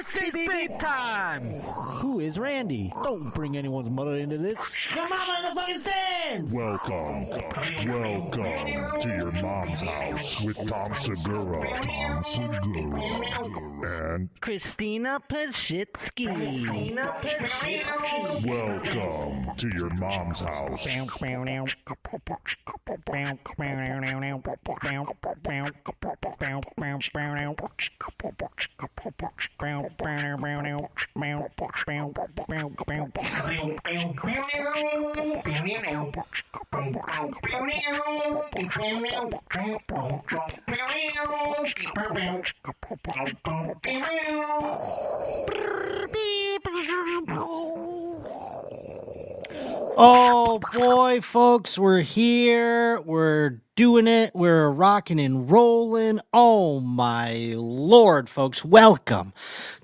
This is big time! Who is Randy? Don't bring anyone's mother into this. Your mama in the fucking stands! Welcome to your mom's house with Tom Segura, and Christina Pashitsky. welcome to your mom's house. Oh boy, folks, we're here. We're doing it. We're rocking and rolling. Oh my Lord, folks, welcome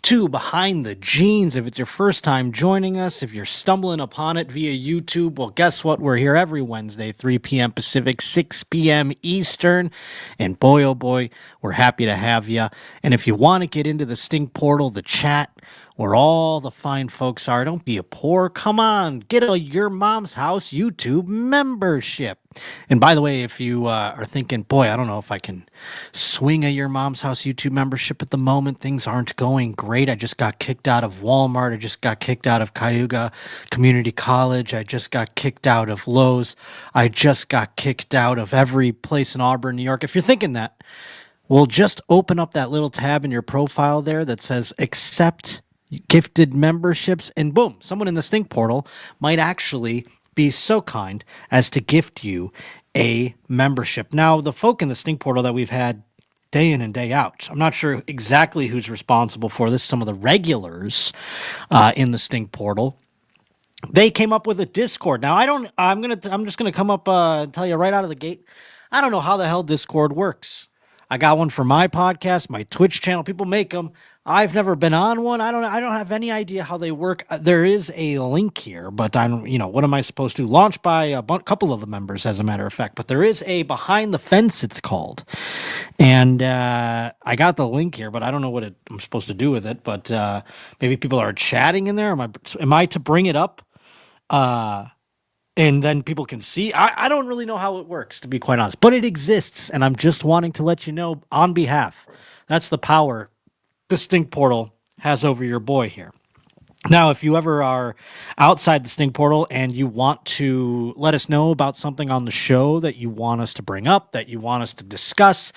to Behind the Jeans. If it's your first time joining us, if you're stumbling upon it via YouTube, well, guess what? We're here every Wednesday, 3 p.m. Pacific, 6 p.m. Eastern. And boy, oh boy, we're happy to have you. And if you want to get into the Stink Portal, the chat, where all the fine folks are, don't be a poor. Come on, get a Your Mom's House YouTube membership. And by the way, if you are thinking, boy, I don't know if I can swing a Your Mom's House YouTube membership at the moment. Things aren't going great. I just got kicked out of Walmart. I just got kicked out of Cayuga Community College. I just got kicked out of Lowe's. I just got kicked out of every place in Auburn, New York. If you're thinking that, well, just open up that little tab in your profile there that says accept gifted memberships, and boom, someone in the Stink Portal might actually be so kind as to gift you a membership. Now, the folk in the Stink Portal that we've had day in and day out, I'm not sure exactly who's responsible for this. Some of the regulars in the Stink Portal, they came up with a Discord. Now, I'm just gonna come up and tell you right out of the gate, I don't know how the hell Discord works. I got one for my podcast, my Twitch channel. People make them. I've never been on one. I don't have any idea how they work. There is a link here, but what am I supposed to launch by a couple of the members, as a matter of fact? But there is a Behind the Fence, it's called, and I got the link here, but I don't know what I'm supposed to do with it. But maybe people are chatting in there. Am I to bring it up? And then people can see. I don't really know how it works, to be quite honest. But it exists, and I'm just wanting to let you know on behalf. That's the power the Stink Portal has over your boy here. Now, if you ever are outside the Stink Portal and you want to let us know about something on the show that you want us to bring up, that you want us to discuss,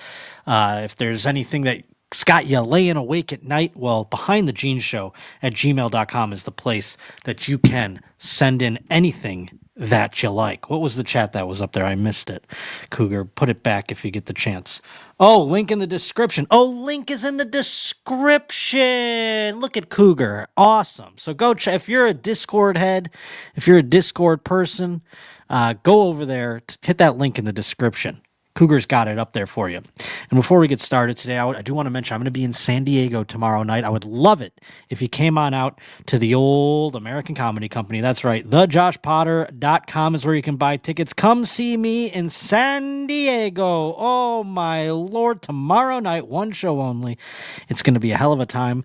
if there's anything that's got you laying awake at night, well, behindthejeansshow@gmail.com is the place that you can send in anything that you like. What was the chat that was up there? I missed it. Cougar, put it back if you get the chance. Oh, link in the description. Oh, link is in the description. Look at Cougar. Awesome. So go check. If you're a Discord head, if you're a Discord person, go over there, hit that link in the description. Cougar's got it up there for you. And before we get started today, I do want to mention I'm going to be in San Diego tomorrow night. I would love it if you came on out to the old American Comedy Company. That's right. TheJoshPotter.com is where you can buy tickets. Come see me in San Diego. Oh, my Lord. Tomorrow night, one show only. It's going to be a hell of a time.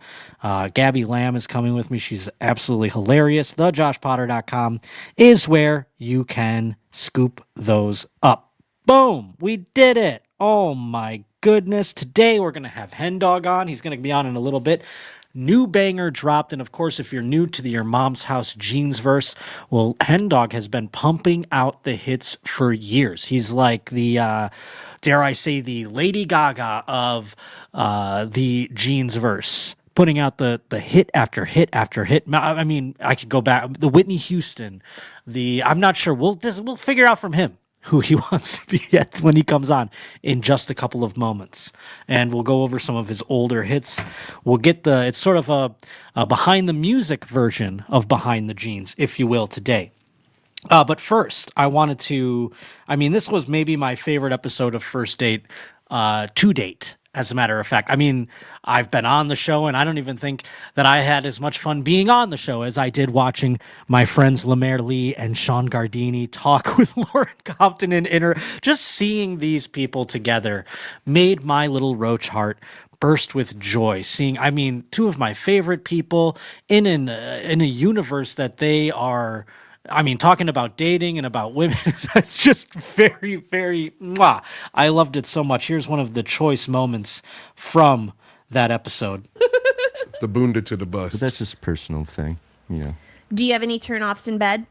Gabby Lamb is coming with me. She's absolutely hilarious. TheJoshPotter.com is where you can scoop those up. Boom, we did it. Oh my goodness. Today we're going to have Hendawg on. He's going to be on in a little bit. New banger dropped. And of course, if you're new to the Your Mom's House Jeans verse, well, Hendawg has been pumping out the hits for years. He's like the, dare I say, the Lady Gaga of the Jeans verse. Putting out the hit after hit after hit. I mean, I could go back. The Whitney Houston, I'm not sure. We'll figure out from him who he wants to be at when he comes on in just a couple of moments. And we'll go over some of his older hits. We'll get it's sort of a behind the music version of Behind the Jeans, if you will, today. But first, I wanted to, this was maybe my favorite episode of First Date to date. As a matter of fact, I've been on the show, and I don't even think that I had as much fun being on the show as I did watching my friends Lemaire and Shawn Gardini talk with Lauren Compton and Inner. Just seeing these people together made my little roach heart burst with joy seeing, I mean, two of my favorite people in a universe that they are, I mean, talking about dating and about women. It's just very, very, mwah. I loved it so much. Here's one of the choice moments from that episode. The boonda to the But bust. that's just a personal thing, you know. Do you have any turn-offs in bed?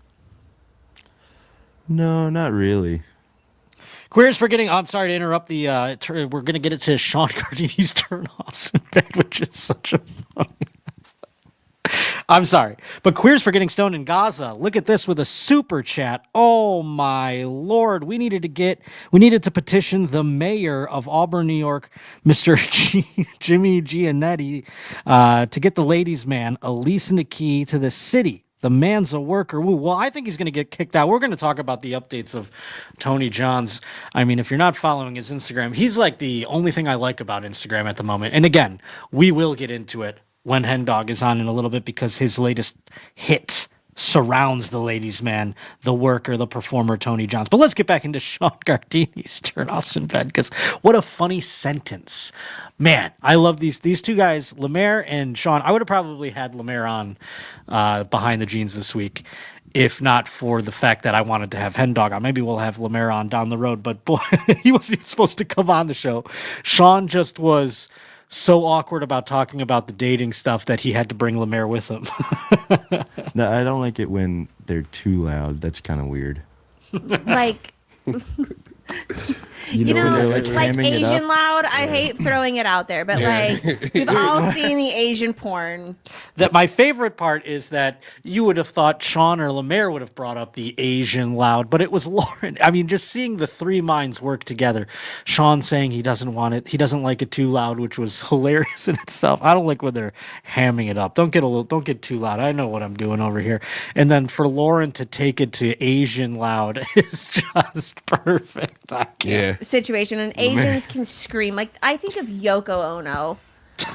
No, not really. Queers for getting, I'm sorry to interrupt the, we're going to get it to Shawn Gardini's turn-offs in bed, which is such a fun. I'm sorry, but queers for getting stoned in Gaza. Look at this with a super chat. Oh my Lord. We needed to petition the mayor of Auburn, New York, Mr. Jimmy Giannetti, to get the ladies' man a lease and a key to the city. The man's a worker. Woo. Well, I think he's going to get kicked out. We're going to talk about the updates of Tony John's. I mean, if you're not following his Instagram, he's like the only thing I like about Instagram at the moment. And again, we will get into it when Hendawg is on in a little bit because his latest hit surrounds the ladies' man, the worker, the performer, Tony Johns. But let's get back into Shawn Gardini's turn-offs in bed because what a funny sentence. Man, I love these two guys, Lemaire and Shawn. I would have probably had Lemaire on Behind the Jeans this week if not for the fact that I wanted to have Hendawg on. Maybe we'll have Lemaire on down the road, but boy, he wasn't even supposed to come on the show. Shawn just was so awkward about talking about the dating stuff that he had to bring Lemaire with him. No, I don't like it when they're too loud. That's kind of weird. Like, You you know, know, when they're like hamming it Asian up? loud. I hate throwing it out there, but like we've all seen the Asian porn. That my favorite part is that you would have thought Shawn or Lemaire would have brought up the Asian loud, but it was Lauren. I mean, just seeing the three minds work together. Shawn saying he doesn't want it, he doesn't like it too loud, which was hilarious in itself. I don't like when they're hamming it up. Don't get too loud. I know what I'm doing over here. And then for Lauren to take it to Asian loud is just perfect. I can't. Yeah. Situation, and Asians can scream. Like I think of Yoko Ono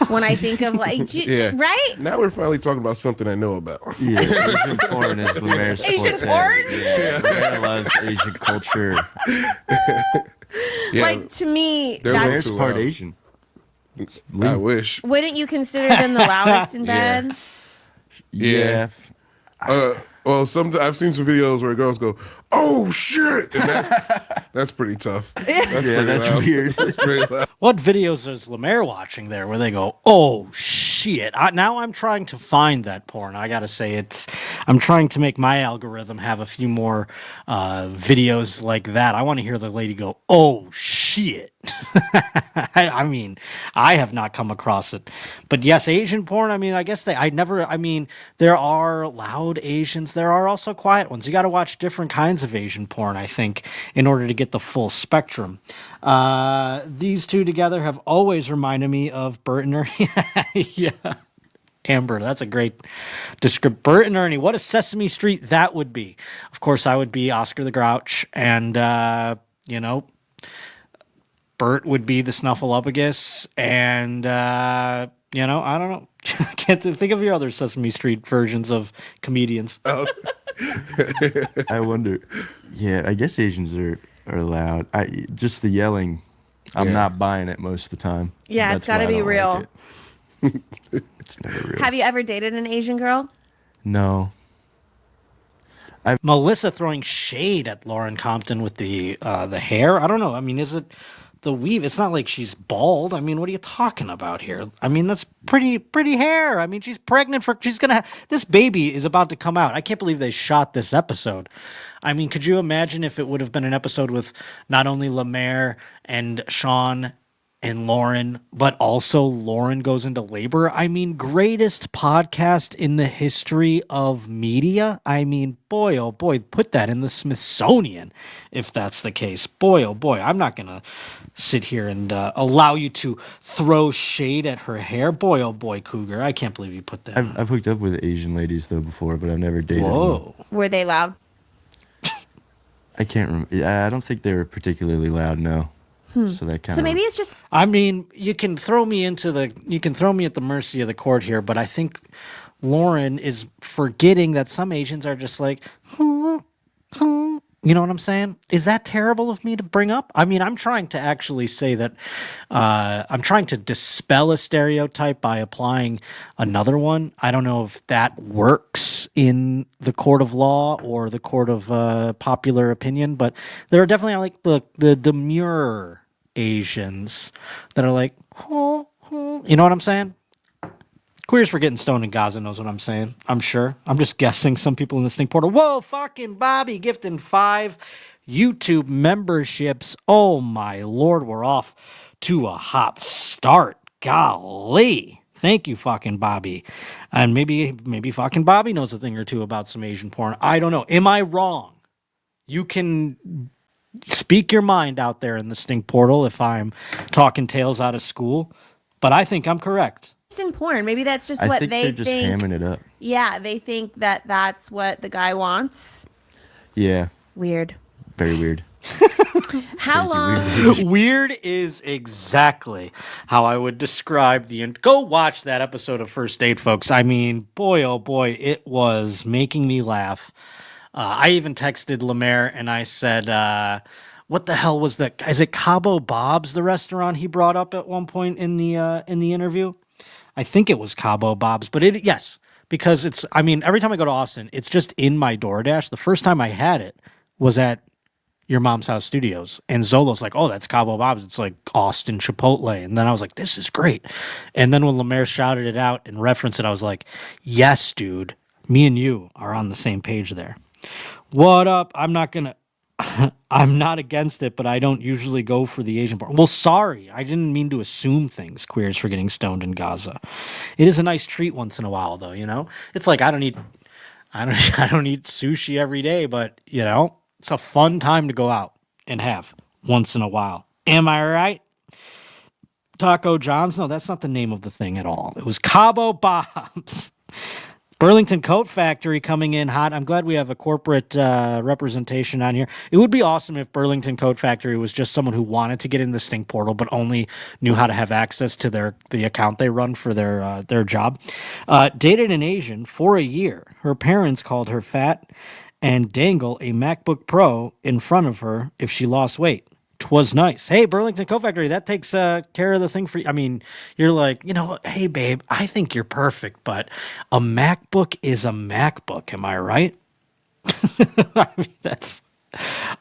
when I think of like Yeah. right Now we're finally talking about something I know about. Yeah, Asian porn is Lemaire's Asian forte. porn? Yeah, Lemaire loves Asian culture. Yeah. like to me They're that's Lemaire's too part loud. Asian. I wish. wouldn't you consider them the loudest in Yeah. bed? Yeah. Well, I've seen some videos where girls go, "Oh shit!" And that's pretty tough. That's Yeah, pretty that's loud. weird. That's pretty loud. What videos is Lemaire watching there where they go, oh, shit. Now I'm trying to find that porn. I got to say, I'm trying to make my algorithm have a few more videos like that. I want to hear the lady go, oh, shit. I mean, I have not come across it. But yes, Asian porn, I mean, I guess there are loud Asians. There are also quiet ones. You got to watch different kinds of Asian porn, I think, in order to get the full spectrum. These two together have always reminded me of Bert and Ernie. Yeah. Amber, that's a great description. Bert and Ernie, what a Sesame Street that would be. Of course, I would be Oscar the Grouch, and, Bert would be the Snuffleupagus, and, I don't know. Can't think of your other Sesame Street versions of comedians. I wonder. Yeah, I guess Asians are loud. Just the yelling. I'm Yeah. not buying it most of the time. Yeah, it's That's why gotta I be don't real. like it. It's never real. Have you ever dated an Asian girl? No. Melissa throwing shade at Lauren Compton with the hair. I don't know. I mean, is it the weave? It's not like she's bald. I mean, what are you talking about here? I mean, that's pretty hair. I mean, she's pregnant this baby is about to come out. I can't believe they shot this episode. I mean, could you imagine if it would have been an episode with not only Lemaire and Shawn and Lauren, but also Lauren goes into labor? I mean, greatest podcast in the history of media. I mean, boy, oh boy, put that in the Smithsonian if that's the case. Boy, oh boy, I'm not going to sit here and allow you to throw shade at her hair. Boy, oh boy, Cougar, I can't believe you put that. I've hooked up with Asian ladies though before, but I've never dated Whoa. them. Were they loud? I can't remember. I don't think they were particularly loud. No. So that kind So of. maybe it's just I mean, you can throw me at the mercy of the court here, but I think Lauren is forgetting that some Asians are just like, You know what I'm saying? Is that terrible of me to bring up? I mean, I'm trying to actually say that I'm trying to dispel a stereotype by applying another one. I don't know if that works in the court of law or the court of popular opinion, but there are definitely like the demure Asians that are like, you know what I'm saying? Queers for Getting Stoned in Gaza knows what I'm saying. I'm sure. I'm just guessing some people in the Stink Portal. Whoa, fucking Bobby gifting 5 YouTube memberships. Oh my Lord, we're off to a hot start. Golly. Thank you, fucking Bobby. And maybe fucking Bobby knows a thing or two about some Asian porn. I don't know. Am I wrong? You can speak your mind out there in the Stink Portal if I'm talking tales out of school, but I think I'm correct. In porn, maybe that's just I what think they they're just hamming it up. Yeah, they think that that's what the guy wants. Yeah. Weird. Very weird. How Crazy long? weird. Weird is exactly how I would describe go watch that episode of First Date, folks. I mean, boy, oh boy, it was making me laugh. I even texted Lemaire and I said, what the hell was that? Is it Cabo Bob's, the restaurant he brought up at one point in the interview? I think it was Cabo Bob's, but yes, because every time I go to Austin, it's just in my DoorDash. The first time I had it was at Your Mom's House Studios, and Zolo's like, oh, that's Cabo Bob's. It's like Austin Chipotle. And then I was like, this is great. And then when Lemaire shouted it out and referenced it, I was like, yes, dude, me and you are on the same page there. What up? I'm not against it, but I don't usually go for the Asian part. Well, sorry. I didn't mean to assume things. Queers for Getting Stoned in Gaza. It is a nice treat once in a while, though, you know? It's like I don't eat sushi every day, but, you know, it's a fun time to go out and have once in a while. Am I right? Taco John's? No, that's not the name of the thing at all. It was Cabo Bob's. Burlington Coat Factory coming in hot. I'm glad we have a corporate representation on here. It would be awesome if Burlington Coat Factory was just someone who wanted to get in the Stink Portal, but only knew how to have access to the account they run for their job. Dated an Asian for a year. Her parents called her fat and dangle a MacBook Pro in front of her if she lost weight. 'Twas nice. Hey, Burlington Coat Factory, that takes care of the thing for you. I mean, you're like, you know, hey, babe, I think you're perfect, but a MacBook is a MacBook. Am I right? I mean, that's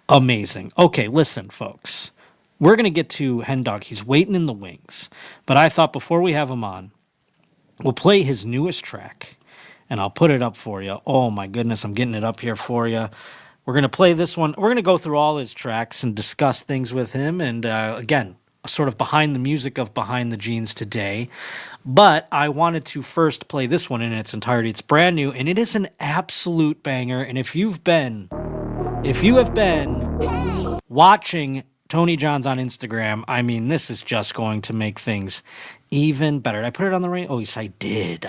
amazing. Okay, listen, folks. We're going to get to Hendawg. He's waiting in the wings. But I thought before we have him on, we'll play his newest track, and I'll put it up for you. Oh, my goodness, I'm getting it up here for you. We're going to play this one. We're going to go through all his tracks and discuss things with him. And again, sort of behind the music of Behind the Jeans today. But I wanted to first play this one in its entirety. It's brand new, and it is an absolute banger. And if you have been watching Tony Johns on Instagram, I mean, this is just going to make things even better. Did I put it on the radio? Oh, yes, I did.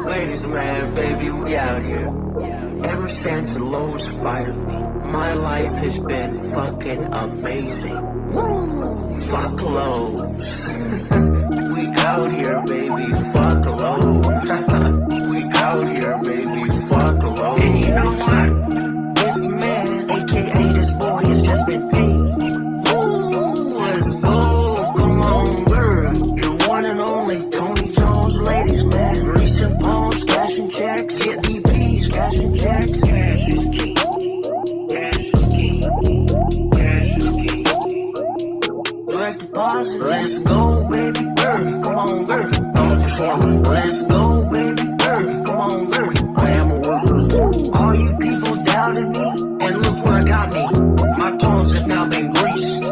Ladies man, baby, we out here. Ever since the Lowe's fired me, my life has been fucking amazing. Woo! Fuck Lowe's. We out here, baby, fuck Lowe's. We out here, baby, fuck Lowe's. And you know what? This man, aka this boy, has just been paid. Woo! Let's go, come on, girl. Your one and only Tony Jones, ladies man. Recent palms, cashing checks, get DPs, cashing checks. Cash is king. Cash is king. Cash is king. Direct deposit, let's go, baby girl. Come on, girl. I'm a performer. Let's go, baby girl. Come on, girl. I am a worker. All you people doubted me, and look where I got me. My palms have now been greased.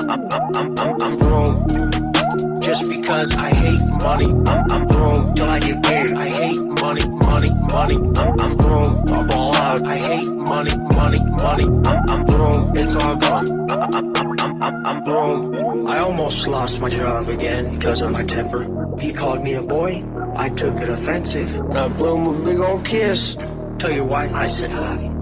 I'm broke. Just because I hate money, I'm broke till I get paid. I hate money. I'm broke. I ball out. I hate money. I'm broke. It's all gone. I'm broke. I almost lost my job again because of my temper. He called me a boy. I took it offensive. And I blew him a big old kiss. Tell your wife I said hi.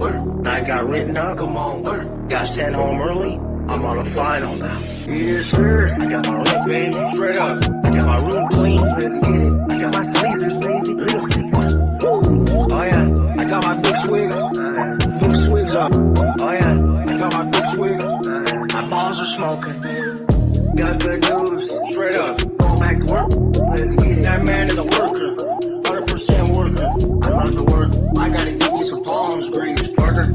I got written up. Come on. Got sent home early. I'm on a final now. Yes, sir. I got my rent, baby. Straight up. I got my room clean. Let's get it. I got my sleezers, baby. Little sleezers. Oh, yeah. I got my big swig. Big Look, oh yeah, I got my big swig. My balls are smoking. Got good news, straight up. Going back to work. Let's get it. That man is a worker, 100% worker. I love the work. I gotta give you some palms, grease, partner.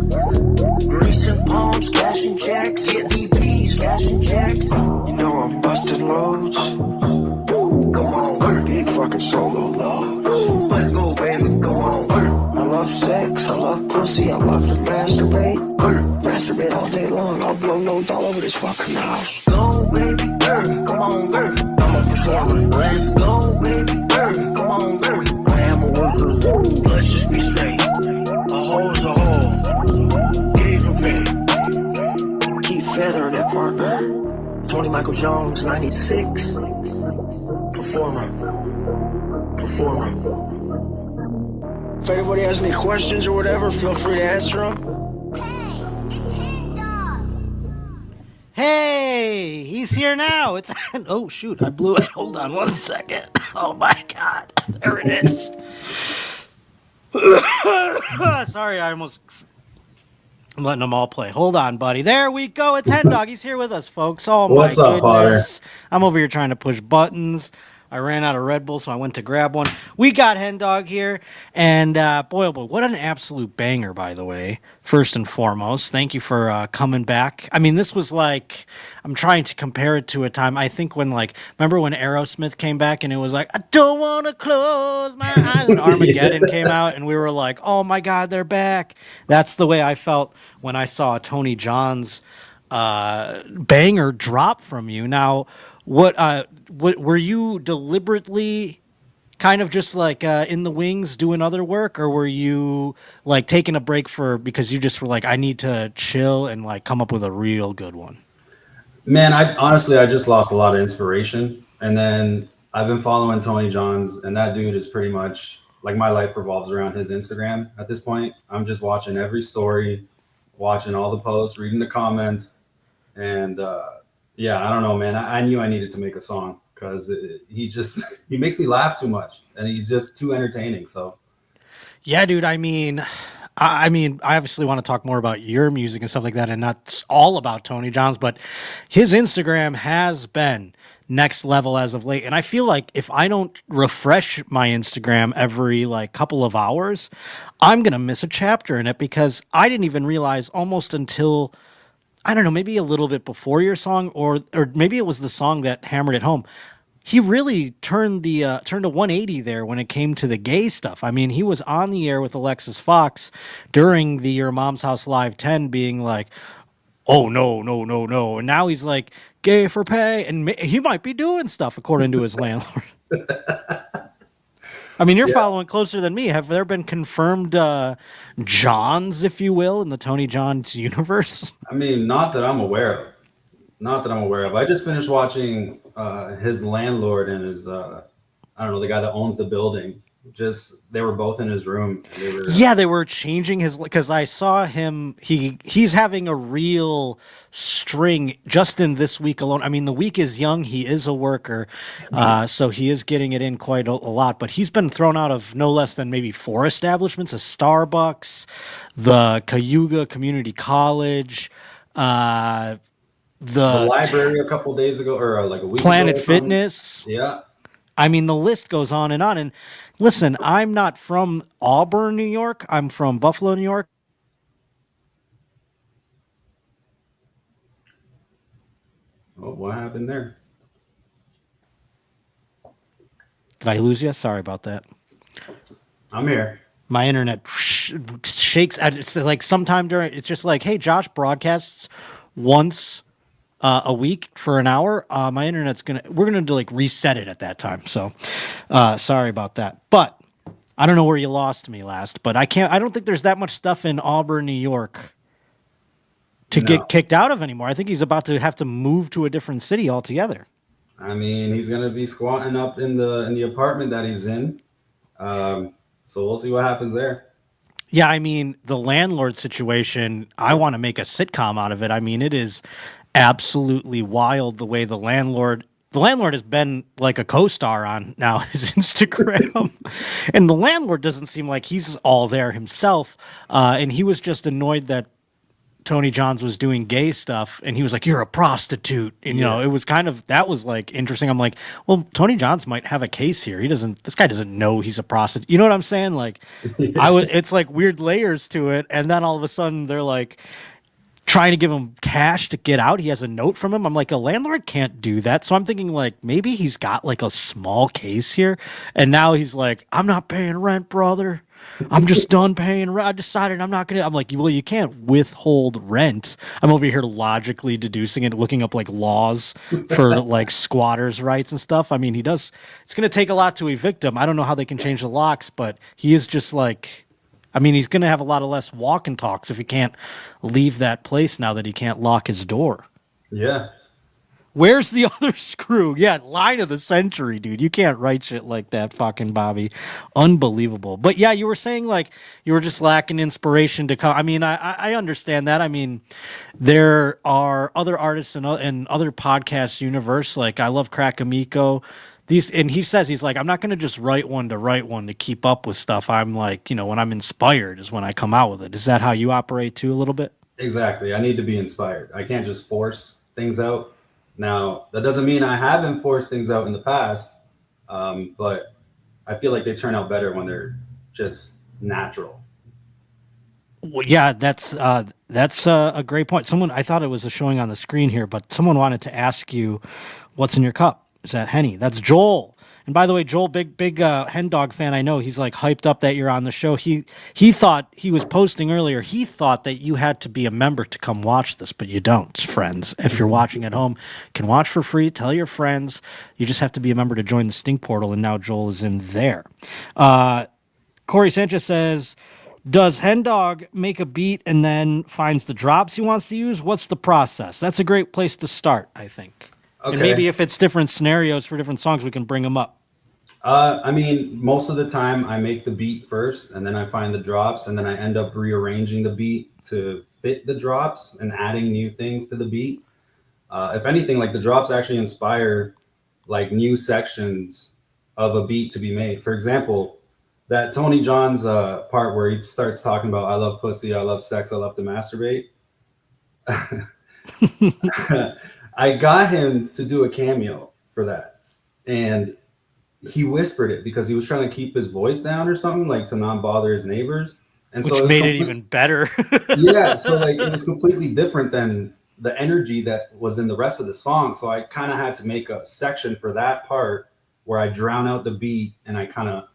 Grease and palms, cash and checks. Get DPs, cash and checks. You know I'm busting loads. Come on, work. Big fucking solo loads. Let's go, baby, come on, work. I love sex, I love pussy, I love to masturbate. Masturbate all day long, I'll blow loads all over this fucking house. Go, baby, girl, come on, girl. I'm a performer. Let's go, baby, girl, come on, girl. I am a worker. Let's just be straight. A hole's a hole. Gave for me. Keep feathering it, partner. Tony Michael Jones, 96. Performer. If anybody has any questions or whatever, feel free to answer them. Hey, he's here now. It's oh shoot, I blew it. Hold on 1 second. Oh my god, there it is. Sorry, I'm letting them all play. Hold on, buddy. There we go. It's Hendawg. He's here with us, folks. Oh What's my up, goodness. I'm over here trying to push buttons. I ran out of Red Bull, so I went to grab one. We got Hendawg here, and boy, oh boy, what an absolute banger, by the way, first and foremost. Thank you for coming back. I mean, this was like, I'm trying to compare it to a time, I think when, like, remember when Aerosmith came back, and it was like, I don't want to close my eyes, and Armageddon came out, and we were like, oh my God, they're back. That's the way I felt when I saw Tony John's banger drop from you. Now, what were you deliberately kind of just like in the wings doing other work, or were you like taking a break because you just were like, I need to chill and like come up with a real good one? Man, I just lost a lot of inspiration, and then I've been following Tony Johns, and that dude is pretty much like my life revolves around his Instagram at this point. I'm just watching every story, watching all the posts, reading the comments, and yeah, I don't know, man. I knew I needed to make a song because he makes me laugh too much, and he's just too entertaining. So, yeah, dude. I mean, I obviously want to talk more about your music and stuff like that, and not all about Tony John's, but his Instagram has been next level as of late. And I feel like if I don't refresh my Instagram every like couple of hours, I'm gonna miss a chapter in it, because I didn't even realize almost until, I don't know, maybe a little bit before your song, or maybe it was the song that hammered it home. He really turned a 180 there when it came to the gay stuff. I mean, he was on the air with Alexis Fox during the Your Mom's House Live 10 being like, oh, no, no, no, no. And now he's like, gay for pay. And he might be doing stuff according to his landlord. I mean, you're following closer than me. Have there been confirmed Johns, if you will, in the Tony John's universe? I mean, not that I'm aware of. I just finished watching his landlord and his, I don't know, the guy that owns the building. They were both in his room. They were changing his, because I saw him, he's having a real string just in this week alone. I mean, the week is young. He is a worker, so he is getting it in quite a lot, but he's been thrown out of no less than maybe 4 establishments: a Starbucks, the Cayuga Community College, the library a couple days ago, or like a week Planet ago Fitness. Yeah. I mean, the list goes on. And listen, I'm not from Auburn, New York. I'm from Buffalo, New York. Oh, what happened there? Did I lose you? Sorry about that. I'm here. My internet shakes. It's like sometime during, it's just like, hey, Josh broadcasts once a week for an hour. My internet's we're gonna like reset it at that time. So sorry about that. But I don't know where you lost me last, but I don't think there's that much stuff in Auburn, New York to get kicked out of anymore. I think he's about to have to move to a different city altogether. I mean, he's gonna be squatting up in the apartment that he's in. So we'll see what happens there. Yeah, I mean, the landlord situation, I want to make a sitcom out of it. I mean, it is absolutely wild the way the landlord has been like a co-star on now his Instagram. And the landlord doesn't seem like he's all there himself. And he was just annoyed that Tony Johns was doing gay stuff, and he was like, "You're a prostitute," and you know, it was kind of that was like interesting. I'm like, well, Tony Johns might have a case here. This guy doesn't know he's a prostitute. You know what I'm saying? Like, it's like weird layers to it, and then all of a sudden they're like trying to give him cash to get out. He has a note from him. I'm like, a landlord can't do that. So I'm thinking like maybe he's got like a small case here, and now he's like, I'm not paying rent, brother. I'm just done paying rent. I decided I'm not gonna. I'm like, well, you can't withhold rent. I'm over here logically deducing and looking up like laws for like squatters' rights and stuff. I mean, he does. It's gonna take a lot to evict him. I don't know how they can change the locks, but he is just like. I mean, he's going to have a lot of less walk and talks if he can't leave that place now that he can't lock his door. Yeah. Where's the other screw? Yeah, line of the century, dude. You can't write shit like that, fucking Bobby. Unbelievable. But yeah, you were saying like you were just lacking inspiration to come. I mean, I understand that. I mean, there are other artists in other podcast universe. Like I love Crackamico. And he says he's like, I'm not going to just write one to keep up with stuff. I'm like, you know, when I'm inspired is when I come out with it. Is that how you operate too a little bit? Exactly. I need to be inspired. I can't just force things out. Now, that doesn't mean I haven't forced things out in the past, but I feel like they turn out better when they're just natural. Well, yeah, that's a great point. I thought it was showing on the screen here, but someone wanted to ask you, what's in your cup? Is that Henny? That's Joel. And by the way, Joel, big Hendawg fan. I know he's like hyped up that you're on the show. He thought he was posting earlier. He thought that you had to be a member to come watch this, but you don't, friends. If you're watching at home, you can watch for free. Tell your friends. You just have to be a member to join the Stink Portal. And now Joel is in there. Corey Sanchez says, does Hendawg make a beat and then finds the drops he wants to use? What's the process? That's a great place to start, I think. Okay. And maybe if it's different scenarios for different songs, we can bring them up. I mean, most of the time I make the beat first and then I find the drops and then I end up rearranging the beat to fit the drops and adding new things to the beat. If anything, like the drops actually inspire like new sections of a beat to be made. For example, that Tony Johns part where he starts talking about, I love pussy, I love sex, I love to masturbate. I got him to do a cameo for that. And he whispered it because he was trying to keep his voice down or something, like to not bother his neighbors. And which made it even better. Yeah. So like it was completely different than the energy that was in the rest of the song. So I kind of had to make a section for that part where I drown out the beat and I kind of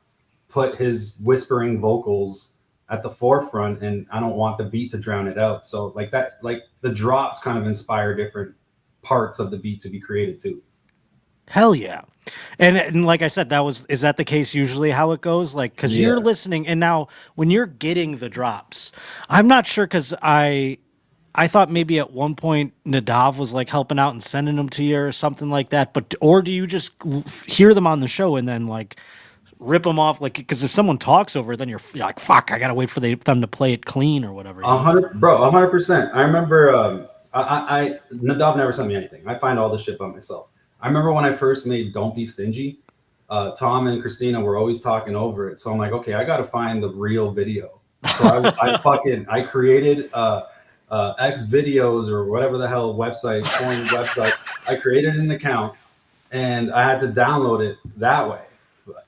put his whispering vocals at the forefront, and I don't want the beat to drown it out. So like that, like the drops kind of inspire different parts of the beat to be created too. Hell yeah. And like I said, is that the case usually how it goes? Like, cause you're listening and now when you're getting the drops, I'm not sure. Cause I thought maybe at one point Nadav was like helping out and sending them to you or something like that. Or do you just hear them on the show and then like rip them off? Like, cause if someone talks over it, then you're like, fuck, I gotta wait for them to play it clean or whatever. 100%. I remember, Nadav never sent me anything. I find all this shit by myself. I remember when I first made Don't Be Stingy, Tom and Christina were always talking over it. So I'm like, okay, I got to find the real video. So I created X videos or whatever the hell website, porn website. I created an account and I had to download it that way.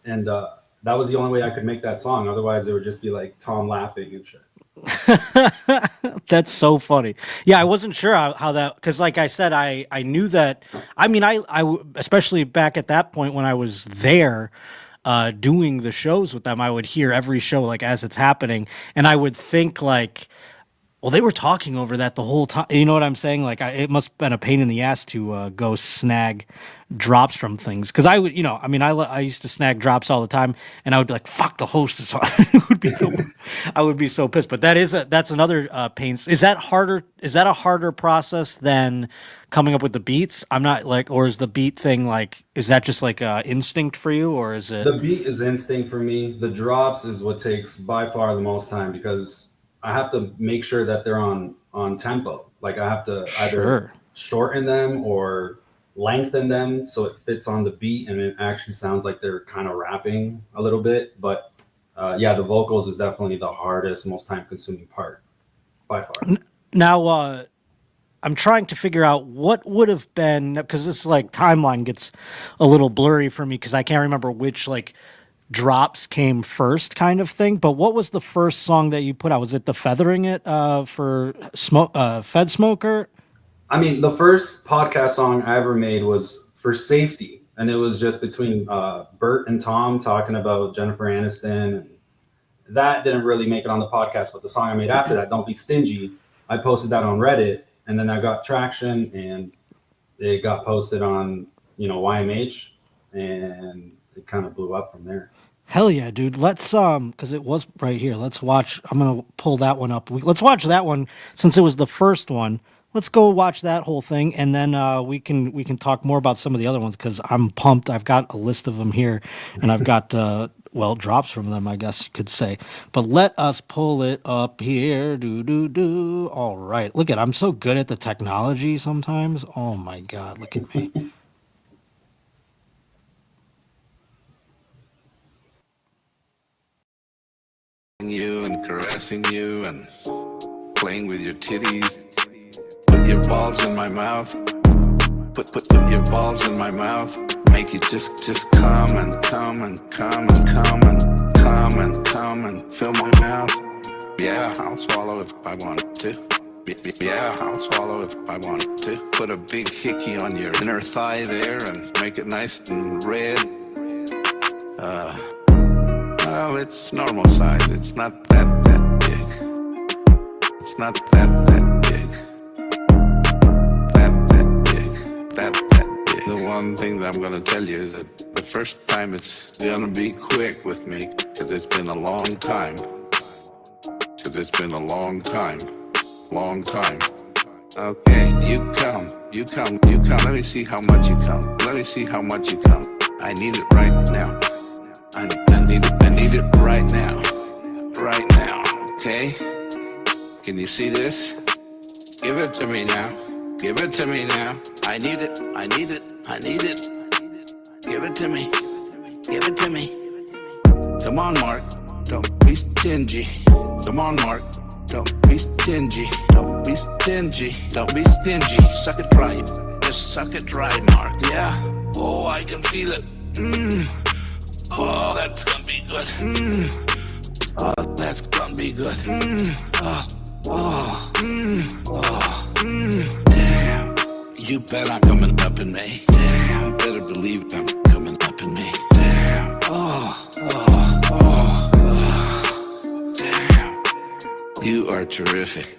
And that was the only way I could make that song. Otherwise it would just be like Tom laughing and shit. That's so funny. Yeah, I wasn't sure how that, because like I said, I knew that. I mean, I especially back at that point when I was there doing the shows with them, I would hear every show like as it's happening, and I would think like, well, they were talking over that the whole time. You know what I'm saying? Like, it must have been a pain in the ass to go snag drops from things. Because I would, you know, I mean, I used to snag drops all the time, and I would be like, "Fuck, the host is on." I would be so pissed. But that's another pain. Is that harder? Is that a harder process than coming up with the beats? I'm not like, or is the beat thing like, is that just like instinct for you, or is it? The beat is instinct for me. The drops is what takes by far the most time because I have to make sure that they're on tempo. Like I have to either shorten them or lengthen them so it fits on the beat and it actually sounds like they're kind of rapping a little bit. But yeah, the vocals is definitely the hardest, most time consuming part by far. Now, I'm trying to figure out what would have been, because this like timeline gets a little blurry for me because I can't remember which like drops came first kind of thing. But what was the first song that you put out? Was it the Feathering It for Fed Smoker? I mean, the first podcast song I ever made was for Safety, and it was just between Bert and Tom talking about Jennifer Aniston. That didn't really make it on the podcast, but the song I made after that, Don't Be Stingy, I posted that on Reddit, and then I got traction, and it got posted on, YMH, and it kind of blew up from there. Hell yeah, dude. Let's because it was right here. Let's watch. I'm gonna pull that one up. Let's watch that one since it was the first one. Let's go watch that whole thing, and then we can talk more about some of the other ones because I'm pumped. I've got a list of them here, and I've got drops from them, I guess you could say. But let us pull it up here. Do. All right, look at. I'm so good at the technology sometimes. Oh my god, look at me. You and caressing you and playing with your titties. Put your balls in my mouth. Put your balls in my mouth. Make you just come and come and come and come and come and come and fill my mouth. Yeah, I'll swallow if I want to. Yeah, I'll swallow if I want to. Put a big hickey on your inner thigh there and make it nice and red. Well, it's normal size. It's not that big. It's not that big. That big. That big. The one thing that I'm gonna tell you is that the first time it's gonna be quick with me, because it's been a long time. Because it's been a long time. Long time. Okay, you come. Let me see how much you come. Let me see how much you come. I need it right now. I need it right now. Right now, okay? Can you see this? Give it to me now. Give it to me now. I need it. I need it. I need it. Give it to me. Give it to me. Come on, Mark. Don't be stingy. Come on, Mark. Don't be stingy. Don't be stingy. Don't be stingy. Suck it dry. Just suck it dry, Mark. Yeah? Oh, I can feel it. Oh, that's gonna be good. Oh, that's gonna be good. Damn. You bet I'm coming up in May. Damn. You better believe I'm coming up in May. Damn. Damn. You are terrific.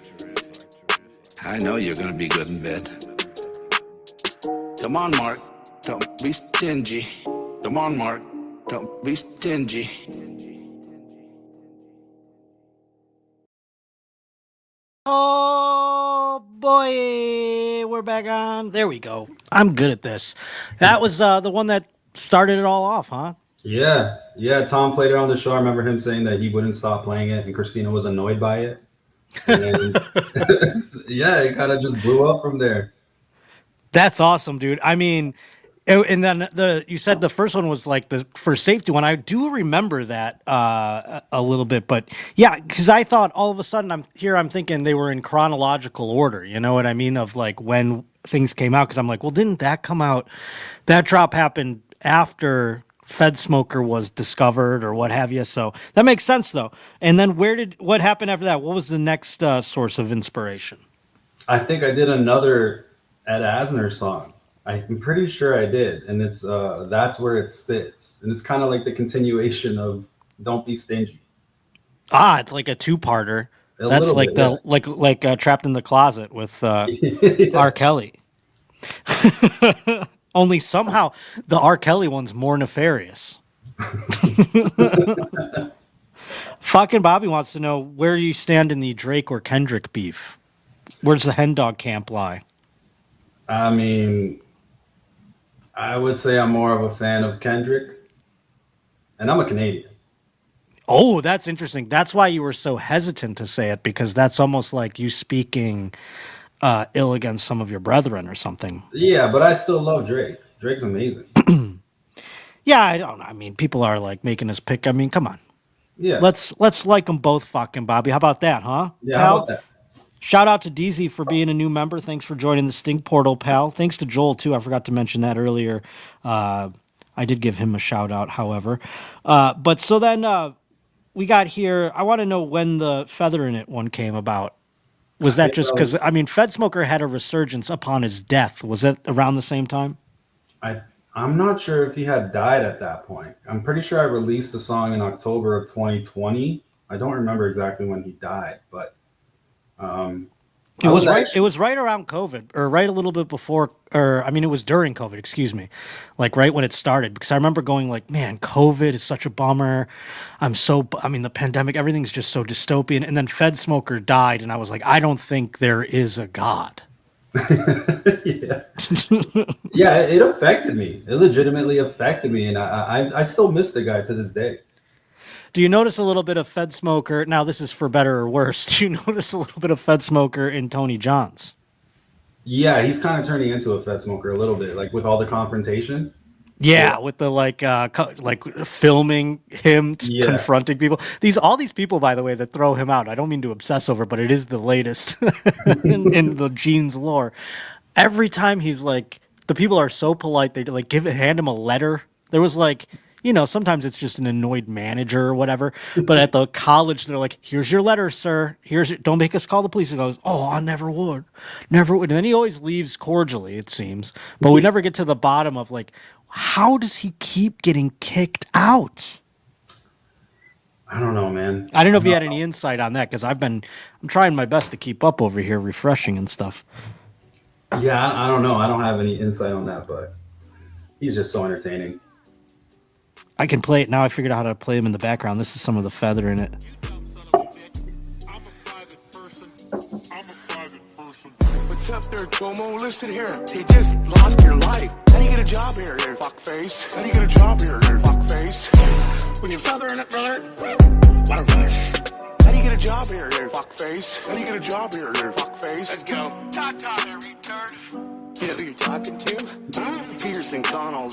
I know you're gonna be good in bed. Come on, Mark. Don't be stingy. Come on, Mark. Don't be stingy. Oh boy, we're back on. There we go. I'm good at this. That was the one that started it all off, huh? Yeah. Tom played it on the show. I remember him saying that he wouldn't stop playing it, and Christina was annoyed by it. And yeah, it kind of just blew up from there. That's awesome, dude. I mean, and then you said the first one was like the for safety one. I do remember that a little bit, but yeah, because I thought all of a sudden I'm thinking they were in chronological order. You know what I mean? Of like when things came out. Because I'm like, well, didn't that come out? That drop happened after Fed Smoker was discovered or what have you. So that makes sense though. And then what happened after that? What was the next source of inspiration? I think I did another Ed Asner song. I'm pretty sure I did, and it's that's where it spits, and it's kind of like the continuation of "Don't Be Stingy." Ah, it's like a two-parter. That's like Trapped in the Closet with R. Kelly. Only somehow the R. Kelly one's more nefarious. Fucking Bobby wants to know where you stand in the Drake or Kendrick beef. Where's the Hendawg camp lie? I mean, I would say I'm more of a fan of Kendrick, and I'm a Canadian. Oh, that's interesting. That's why you were so hesitant to say it, because that's almost like you speaking ill against some of your brethren or something. Yeah, but I still love Drake. Drake's amazing. Yeah, I don't know. I mean, people are like making us pick. I mean, come on. Yeah. Let's like them both, fucking Bobby. How about that, huh? Yeah, how about that? Shout out to DZ for being a new member. Thanks for joining the Stink Portal, pal. Thanks to Joel, too. I forgot to mention that earlier. I did give him a shout out, however. But so then we got here. I want to know when the Feather in It one came about. Was that just because, I mean, Fed Smoker had a resurgence upon his death. Was it around the same time? I'm not sure if he had died at that point. I'm pretty sure I released the song in October of 2020. I don't remember exactly when he died, but it was right. It was right around COVID, or right a little bit before, or I mean, it was during COVID. Excuse me, like right when it started. Because I remember going like, "Man, COVID is such a bummer." I mean, the pandemic, everything's just so dystopian. And then Fed Smoker died, and I was like, "I don't think there is a God." Yeah, yeah, it affected me. It legitimately affected me, and I still miss the guy to this day. Do you notice a little bit of Fed Smoker? Now, this is for better or worse. Do you notice a little bit of Fed Smoker in Tony Johns? Yeah, he's kind of turning into a Fed Smoker a little bit, like with all the confrontation. Yeah, with the like filming him confronting people. All these people, by the way, that throw him out. I don't mean to obsess over, but it is the latest in the Gene's lore. Every time he's like, the people are so polite. They like hand him a letter. There was like, sometimes it's just an annoyed manager or whatever. But at the college, they're like, "Here's your letter, sir. Don't make us call the police." He goes, "Oh, I never would, never would." And then he always leaves cordially, it seems. But we never get to the bottom of like, how does he keep getting kicked out? I don't know, man. I don't know if you had any insight on that, because I'm trying my best to keep up over here, refreshing and stuff. Yeah, I don't know. I don't have any insight on that, but he's just so entertaining. I can play it now. I figured out how to play him in the background. This is some of the Feather in It. What's up there, Chomo? Listen here. You just lost your life. How do you get a job here, fuckface? How do you get a job here, fuckface? When you're feathering it, brother, what a rush. How do you get a job here, fuckface? How do you get a job here, fuckface? Let's go. Ta-ta there, retard. You know who you're talking to? Peterson Connell.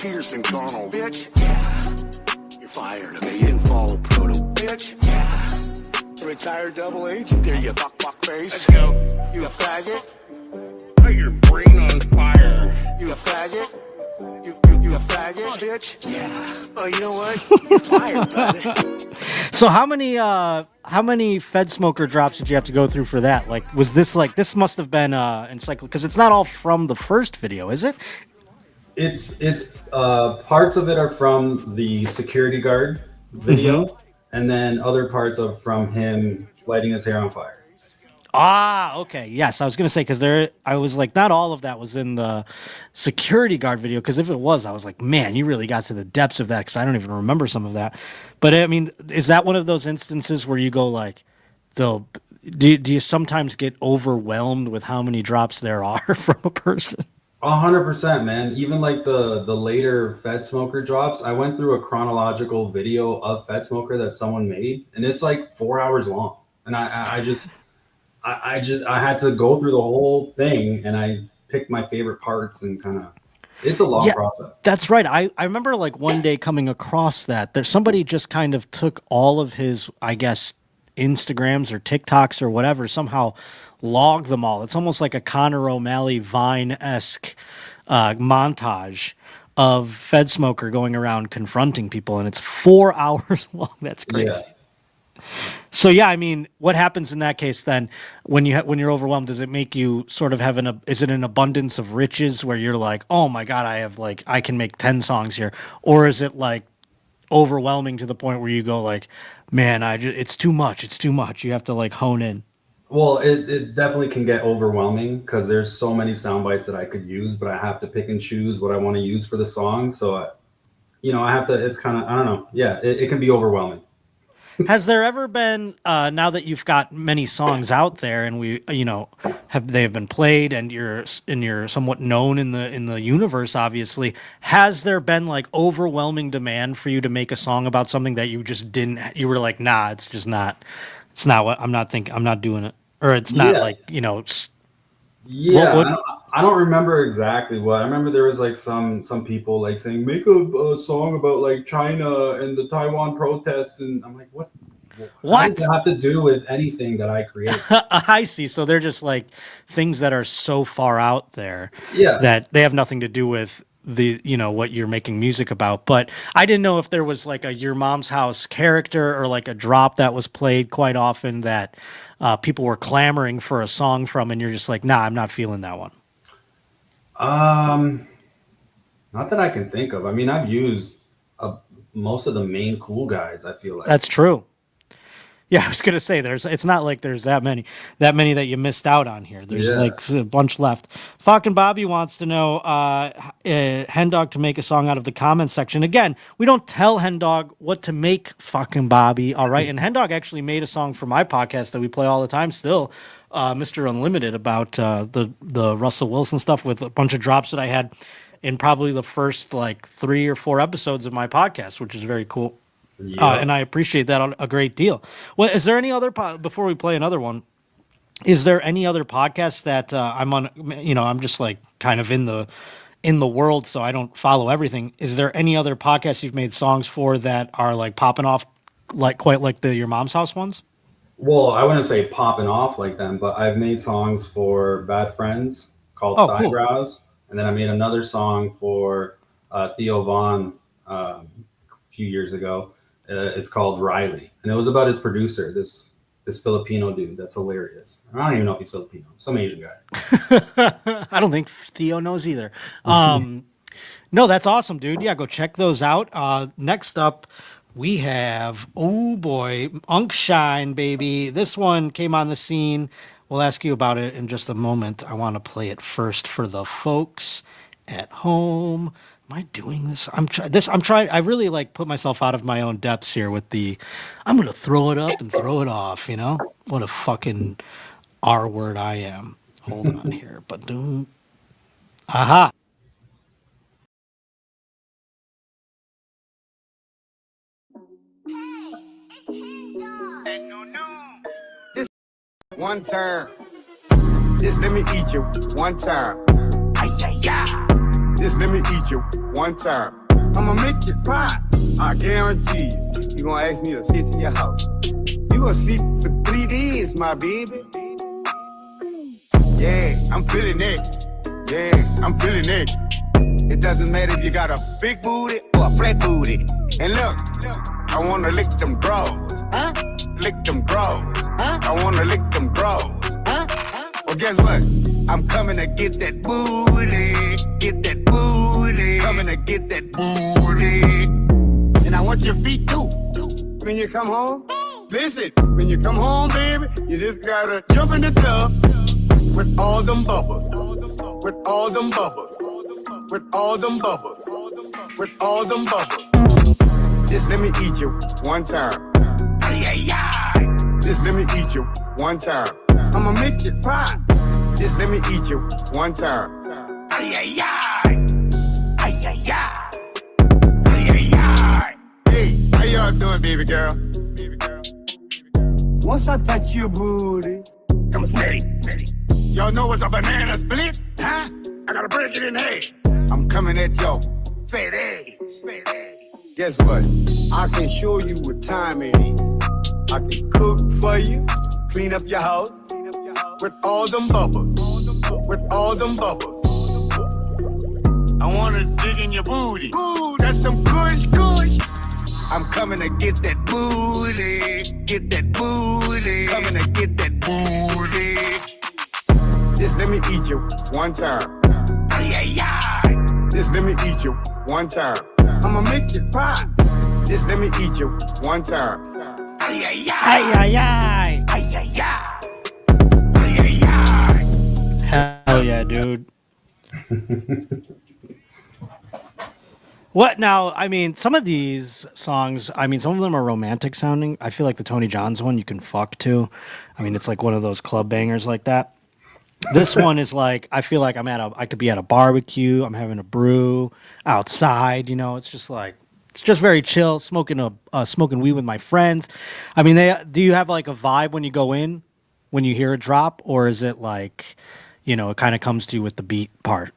Peterson Connell, bitch. Yeah. You're fired, okay? You didn't follow proto, bitch. Yeah. Retired double agent there, you fuck face. Let's go. You a faggot? Put your brain on fire. You a faggot? You a faggot, bitch? Yeah. Oh, you know what? You're fired, buddy. So how many Fed Smoker drops did you have to go through for that? Like, was this this must have been encyclopedia, because it's not all from the first video, is it? It's parts of it are from the security guard video, and then other parts are from him lighting his hair on fire. Ah, okay. Yes, I was going to say, because I was like, not all of that was in the security guard video, because if it was, I was like, man, you really got to the depths of that, because I don't even remember some of that. But I mean, is that one of those instances where you go like, do you sometimes get overwhelmed with how many drops there are from a person? 100%, man. Even like the later Fed Smoker drops, I went through a chronological video of Fed Smoker that someone made, and it's like 4 hours long, and I had to go through the whole thing, and I picked my favorite parts and kind of, it's a long process. That's right. I remember like one day coming across that there's somebody just kind of took all of his, I guess, Instagrams or TikToks or whatever, somehow logged them all. It's almost like a Conor O'Malley Vine-esque montage of Fed Smoker going around confronting people, and it's 4 hours long. That's crazy. Yeah. So yeah, I mean, what happens in that case then when you're overwhelmed? Does it make you sort of have is it an abundance of riches where you're like, oh my God, I can make 10 songs here, or is it like overwhelming to the point where you go like, man, it's too much. It's too much. You have to like hone in. Well, it definitely can get overwhelming because there's so many sound bites that I could use, but I have to pick and choose what I want to use for the song. So, I have to. It's kind of, I don't know. Yeah, it can be overwhelming. Has there ever been, now that you've got many songs out there and they have been played and you're somewhat known in the universe, obviously, has there been like overwhelming demand for you to make a song about something that you just didn't, you were like, nah, it's not what I'm not doing it, or it's not I don't remember exactly what. I remember there was like some people like saying make a song about like China and the Taiwan protests, and I'm like, what? How What? does it have to do with anything that I create? I see. So they're just like things that are so far out there Yeah. that they have nothing to do with what you're making music about. But I didn't know if there was like a Your Mom's House character or like a drop that was played quite often that people were clamoring for a song from, and you're just like, nah, I'm not feeling that one. Not that I can think of. I mean, I've used most of the main cool guys, I feel like. That's true. Yeah, I was gonna say it's not like there's that many that you missed out on here. There's like a bunch left. Fucking Bobby wants to know Hendawg to make a song out of the comments section. Again, we don't tell Hendawg what to make, fucking Bobby. All right, and Hendawg actually made a song for my podcast that we play all the time still, Mr. Unlimited, about the Russell Wilson stuff with a bunch of drops that I had in probably the first like 3 or 4 episodes of my podcast, which is very cool. And I appreciate that a great deal. Well, is there any other before we play another one? Is there any other podcast that I'm on? I'm just like kind of in the world, so I don't follow everything. Is there any other podcasts you've made songs for that are like popping off, like quite like the Your Mom's House ones? Well, I wouldn't say popping off like them, but I've made songs for Bad Friends called Thigh Brows, and then I made another song for Theo Vaughn a few years ago. It's called Riley, and it was about his producer, this Filipino dude that's hilarious. I don't even know if he's Filipino, some Asian guy. I don't think Theo knows either. No, that's awesome, dude. Yeah, go check those out. Next up, we have, oh boy, Unk Shine, baby. This one came on the scene. We'll ask you about it in just a moment. I want to play it first for the folks at home. Am I doing this? I'm trying. I really like put myself out of my own depths here with I'm going to throw it up and throw it off, What a fucking R word I am. Hold on here. Ba-doom. Aha. One time. Just let me eat you one time. Ay, ay, ay. Just let me eat you one time. I'ma make you cry. I guarantee you. You gonna ask me to sit in your house. You gonna sleep for 3 days, my baby. Yeah, I'm feeling it. Yeah, I'm feeling it. It doesn't matter if you got a big booty or a flat booty. And look, I wanna lick them bros. Huh? Lick them bros. Huh? I wanna lick them bros. Huh? Well, guess what? I'm coming to get that booty. Get that booty. Coming to get that booty. And I want your feet too. When you come home, listen. When you come home, baby, you just gotta jump in the tub with all them bubbles. With all them bubbles. With all them bubbles. With all them bubbles. Just let me eat you one time. Ay, ay, ay. Just let me eat you one time. I'ma make you cry. Just let me eat you one time. Ay, ay, ay. Ay, ay, ay. Ay, ay, ay. Hey, how y'all doing, baby girl? Baby girl. Once I touch your booty, come steady. Y'all know what's a banana split? Huh? I gotta break it in half. I'm coming at your fat ass. Guess what? I can show you what time it is. I can cook for you, clean up your house with all them bubbles. With all them bubbles. I wanna dig in your booty. Ooh, that's some kush. I'm coming to get that booty. Get that booty. Coming to get that booty. Just let me eat you one time. Ay, ay, ay. Just let me eat you one time. I'ma make you cry. Just let me eat you one time. Ay, ay, ay. Ay, ay, ay. Ay, ay, ay. Ay, ay, ay. Hell yeah, dude. What now? I mean, some of these songs, some of them are romantic sounding. I feel like the Tony Johns one you can fuck to. I mean, it's like one of those club bangers like that. This one is like, I feel like I could be at a barbecue. I'm having a brew outside. It's just like, it's just very chill. Smoking weed with my friends. I mean, do you have like a vibe when you go in, when you hear a drop, or is it like, it kind of comes to you with the beat part?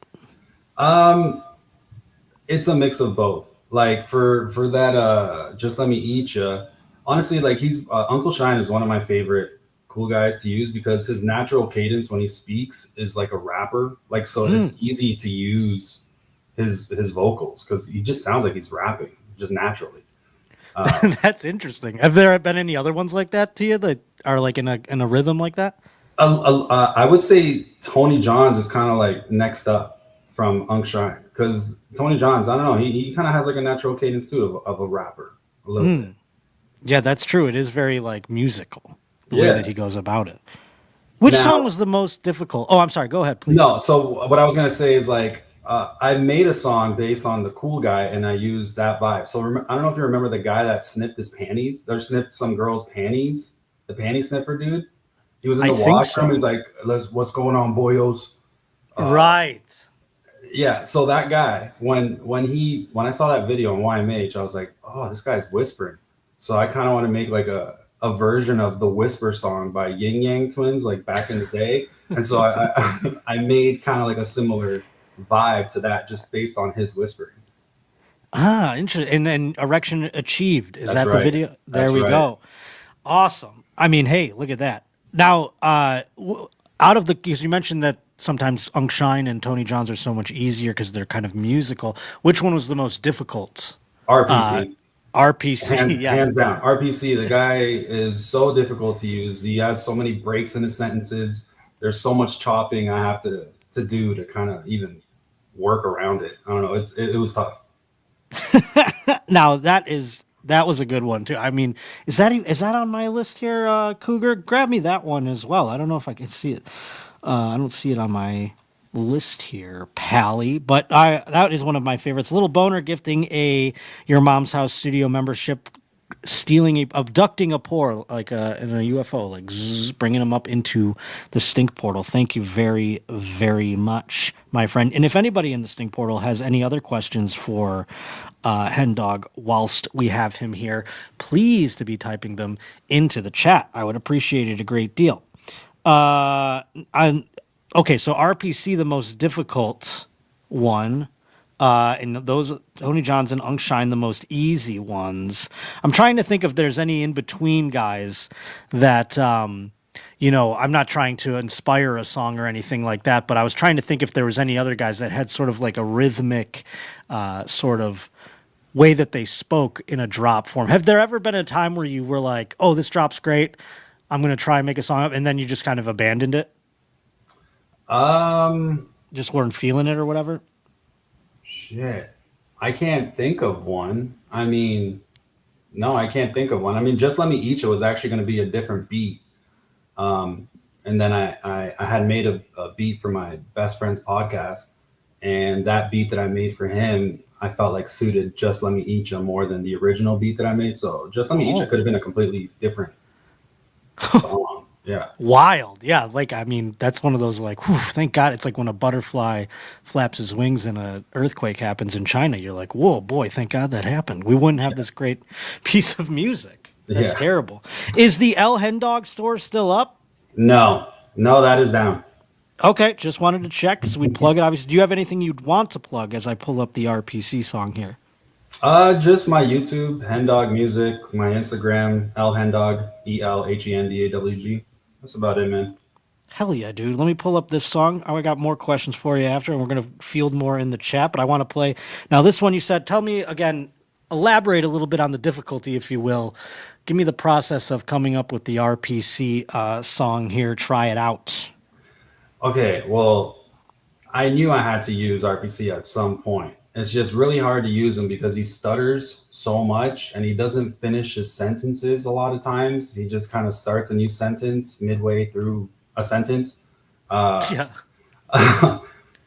It's a mix of both. Like for that, Just Let Me Eatcha, honestly, like Uncle Shine is one of my favorite cool guys to use because his natural cadence when he speaks is like a rapper. Like, so it's easy to use his vocals because he just sounds like he's rapping just naturally. That's interesting. Have there been any other ones like that to you that are like in a rhythm like that? I would say Tony Johns is kind of like next up from Uncle Shine because Tony Johns, I don't know, he kind of has like a natural cadence too of a rapper a little bit. Yeah, that's true. It is very like musical the way that he goes about it. Which song was the most difficult? Oh, I'm sorry. Go ahead, please. No, so what I was gonna say is like I made a song based on the cool guy, and I used that vibe. So I don't know if you remember the guy that sniffed his panties, or sniffed some girl's panties, the panty sniffer dude. He was in the washroom. He's like, "What's going on, boyos?" Right. Yeah. So that guy, when I saw that video on YMH, I was like, "Oh, this guy's whispering." So I kind of want to make like a version of the Whisper song by Yin Yang Twins, like back in the day. And so I made kind of like a similar vibe to that just based on his whispering. Ah, interesting. And Erection Achieved. Is that the video? There we go. Awesome. I mean, hey, look at that. Now, out of because you mentioned that sometimes Uncle Shine and Tony Johns are so much easier because they're kind of musical. Which one was the most difficult? RPC. RPC, hands down. RPC, the guy is so difficult to use. He has so many breaks in his sentences. There's so much chopping I have to do to kind of even work around it. I don't know. It was tough. Now that was a good one too. I mean, is that on my list here, Cougar? Grab me that one as well. I don't know if I can see it. I don't see it on my list here, Pally, but that is one of my favorites. Little Boner gifting a Your Mom's House studio membership, abducting a poor like in a UFO, like bringing them up into the stink portal. Thank you very, very much, my friend. And if anybody in the stink portal has any other questions for Hendawg whilst we have him here, please to be typing them into the chat. I would appreciate it a great deal. Okay, so RPC, the most difficult one, and those Tony Johns and Uncle Shine, the most easy ones. I'm trying to think if there's any in between guys that, I'm not trying to inspire a song or anything like that, but I was trying to think if there was any other guys that had sort of like a rhythmic sort of way that they spoke in a drop form. Have there ever been a time where you were like, oh, this drop's great, I'm going to try and make a song up, and then you just kind of abandoned it? Just weren't feeling it or whatever? Shit. I can't think of one. I mean, no, I can't think of one. I mean, Just Let Me Eatcha was actually going to be a different beat. And then I had made a beat for my best friend's podcast. And that beat that I made for him, I felt like suited Just Let Me Eatcha more than the original beat that I made. So Just Let Me Eatcha could have been a completely different song. Yeah. Wild. Yeah. Like, I mean, that's one of those like, whew, thank God. It's like when a butterfly flaps his wings and an earthquake happens in China. You're like, whoa, boy, thank God that happened. We wouldn't have this great piece of music. That's terrible. Is the Hendawg store still up? No, that is down. Okay. Just wanted to check because we'd plug it. Obviously, do you have anything you'd want to plug as I pull up the RPC song here? Just my YouTube, Hendawg Music, my Instagram, Hendawg, ELHENDAWG. That's about it, man. Hell yeah, dude. Let me pull up this song. I got more questions for you after, and we're going to field more in the chat, but I want to play. Now, this one you said, tell me again, elaborate a little bit on the difficulty, if you will. Give me the process of coming up with the RPC song here. Try it out. Okay, well, I knew I had to use RPC at some point. It's just really hard to use him because he stutters so much and he doesn't finish his sentences a lot of times. He just kind of starts a new sentence midway through a sentence. Yeah.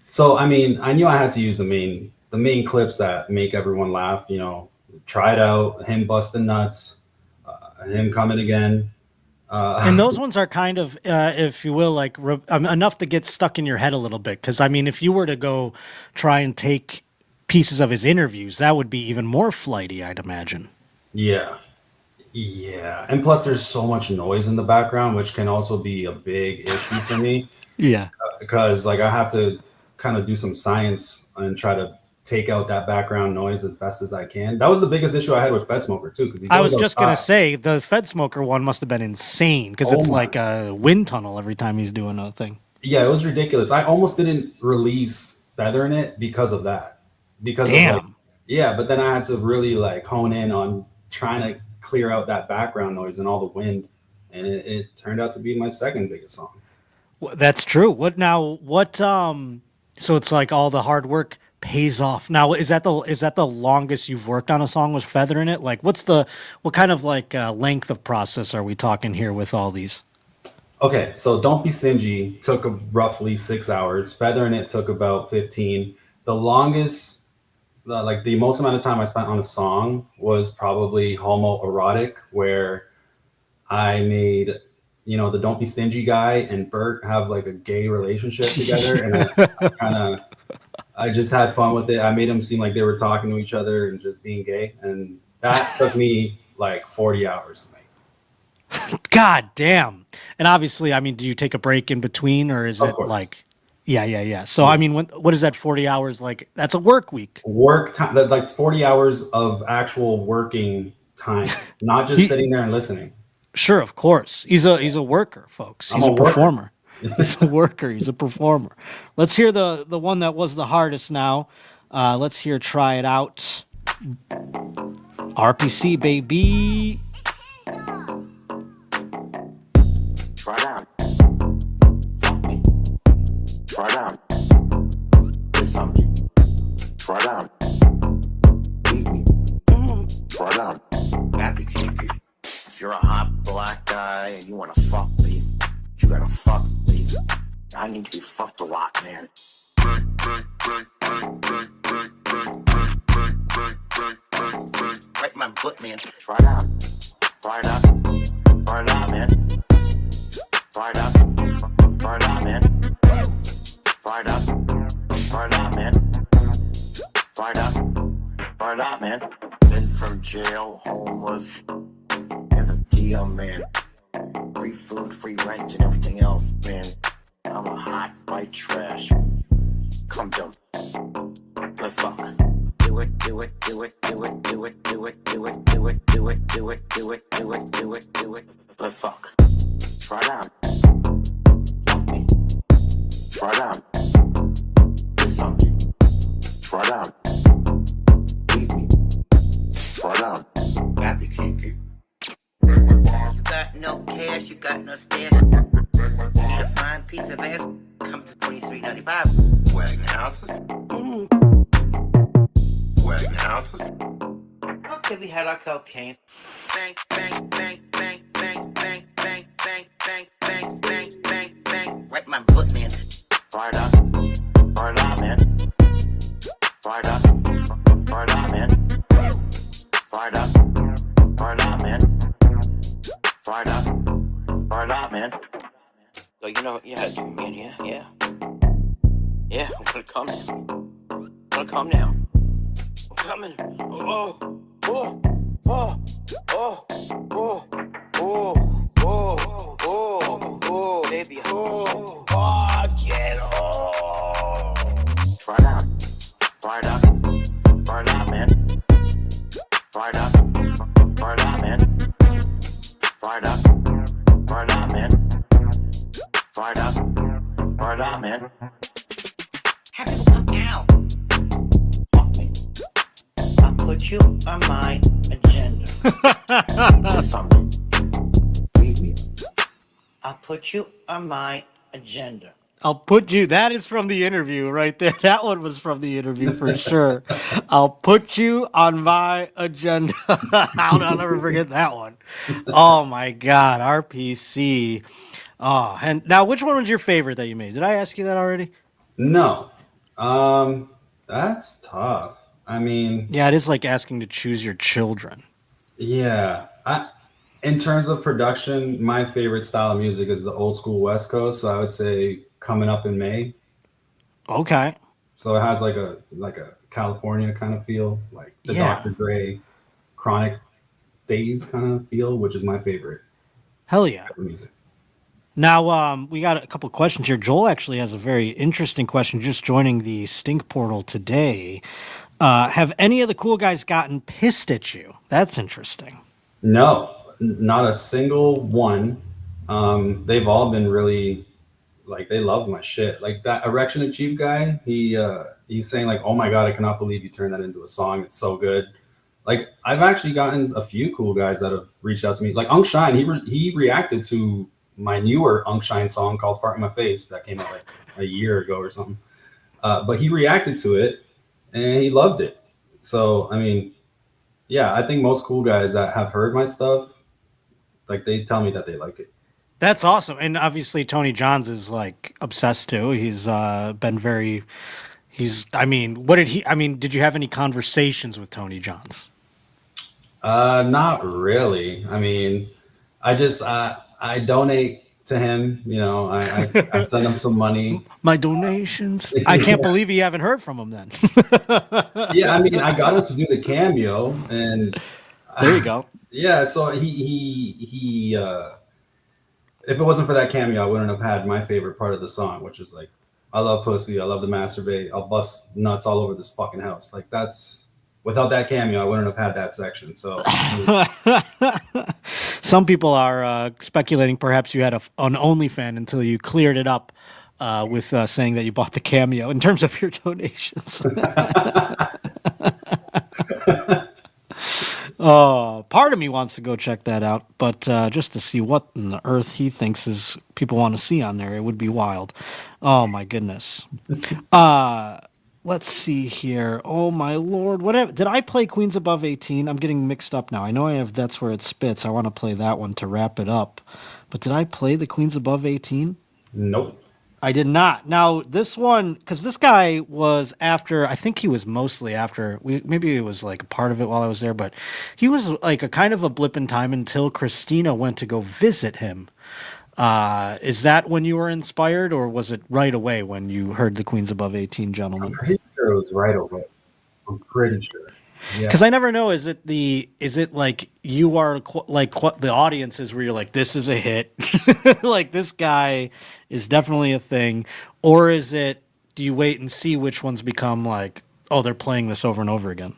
So, I mean, I knew I had to use the main clips that make everyone laugh. Try It Out, him busting nuts, him coming again. And those ones are kind of, if you will, like enough to get stuck in your head a little bit. Because, I mean, if you were to go try and take pieces of his interviews, that would be even more flighty, I'd imagine. Yeah. And plus there's so much noise in the background, which can also be a big issue for me. Yeah. Because like I have to kind of do some science and try to take out that background noise as best as I can. That was the biggest issue I had with Fed Smoker too, because I was just gonna say the Fed Smoker one must have been insane because it's like a wind tunnel every time he's doing a thing. Yeah, it was ridiculous. I almost didn't release Feather in It because of that. Because Damn. of, like, yeah, but then I had to really like hone in on trying to clear out that background noise and all the wind, and it turned out to be my second biggest song. Well, that's true. What now? What so it's like all the hard work pays off. Now, is that the longest you've worked on a song with Feather in It? Like, what kind of like length of process are we talking here with all these? Okay, so Don't Be Stingy took roughly 6 hours. Feather in It took about 15. The longest, like the most amount of time I spent on a song was probably Homoerotic, where I made, the Don't Be Stingy guy and Bert have like a gay relationship together, and I just had fun with it. I made them seem like they were talking to each other and just being gay, and that took me like 40 hours to make. God damn! And obviously, I mean, do you take a break in between, or is it like? Yeah. So, I mean, what is that 40 hours like? That's a work week. Work time, like 40 hours of actual working time, not just sitting there and listening. Sure, of course. He's a worker, folks. He's a performer. He's a worker. He's a performer. Let's hear the one that was the hardest now. Let's hear Try It Out. RPC, baby. Try it out. Fuck me. Try it out. It's something. Try it out. Beat me. Try it out. Happy kinky. If you're a hot black guy and you wanna fuck me, you gotta fuck me. I need to be fucked a lot, man. Right my butt, man. Try it out. Try it out. Try it out, man. Try it out. Try it out, man. Try it out. Try it out, man. Try it out. Try it out, man. Been from jail, homeless, and the deal, man. Free food, free rent, and everything else, man. I'm a hot white trash. Come down. Let's fuck. Do it, do it, do it, do it, do it, do it, do it, do it, do it, do it, do it, do it, do it, do it. Let's fuck. Try it out. Fuck me. Try it out. It's something. Try it out. Beat me. Try it out. Happy kinky. You got no cash, you got no stash. A fine piece of ass comes to $23.95. Wagon houses. Wagon houses. Okay, we had our cocaine. Bang, bang, bang, bang, bang, bang, bang, bang, bang, bang, bang, bang, bang. Right my butt, man. Fire it up. Fire it up, man. Fire it up. Fire it up, man. Fire it up. Fire it up, man. Fire it up. Fire it up, man. So you know how to do me in here, yeah? Yeah, I'm gonna come now. I'm gonna come now. I'm coming. Oh, oh, oh, oh, oh, oh, oh, oh, oh, baby. Oh, oh, get off. Try it out. Try it out. Try it out, man. Try it out. Try it out, man. Try it out. Try it out, man. Try it out. Try it out, man. Have people come out. Fuck me. I'll put you on my agenda. Do something. Beat me. I'll put you on my agenda. I'll put you. That is from the interview right there. That one was from the interview for sure. I'll put you on my agenda. I'll never forget that one. Oh my God, RPC. Oh, and now which one was your favorite that you made? Did I ask you that already? No. That's tough. I mean, yeah, it is like asking to choose your children. Yeah. In terms of production, my favorite style of music is the old school West Coast. So I would say Coming Up in May. Okay. So it has like a California kind of feel, like the Dr. Dre Chronic Days kind of feel, which is my favorite. Hell yeah. Music. Now, we got a couple of questions here. Joel actually has a very interesting question just joining the Stink Portal today. Have any of the cool guys gotten pissed at you? That's interesting. No, not a single one. They've all been really, like, they love my shit. Like that Erection Achieve guy, he's saying like, oh my God, I cannot believe you turned that into a song. It's so good. Like, I've actually gotten a few cool guys that have reached out to me. Like Unk Shine, he reacted to my newer Unk Shine song called Fart in My Face that came out like a year ago or something. But he reacted to it and he loved it. So, I mean, yeah, I think most cool guys that have heard my stuff, like, they tell me that they like it. That's awesome. And obviously Tony Johns is like obsessed too. He's been very, did you have any conversations with Tony Johns? Not really. I mean, I donate to him, you know, I send him some money. My donations. I can't believe you haven't heard from him then. Yeah, I mean, I got him to do the cameo, and there you go. Yeah, so he if it wasn't for that cameo, I wouldn't have had my favorite part of the song, which is like, I love pussy, I love to masturbate, I'll bust nuts all over this fucking house. Like, that's, without that cameo, I wouldn't have had that section. So some people are speculating perhaps you had an OnlyFans until you cleared it up with saying that you bought the cameo in terms of your donations. Part of me wants to go check that out, but just to see what in the earth he thinks is people want to see on there, it would be wild. Oh my goodness. Let's see here. Oh my Lord. Whatever. Did I play Queens Above 18? I'm getting mixed up now. I know I have That's Where It Spits. I want to play that one to wrap it up. But did I play the Queens Above 18? Nope. I did not. Now, this one, because this guy was after, I think he was mostly after, maybe it was like a part of it while I was there, but he was like a kind of a blip in time until Christina went to go visit him. Is that when you were inspired, or was it right away when you heard the Queens Above 18 gentlemen? I'm pretty sure it was right away. I'm pretty sure. Because I never know. Is it like you are like the audience is where you're like, this is a hit, like this guy is definitely a thing, or is it? Do you wait and see which ones become like, oh, they're playing this over and over again?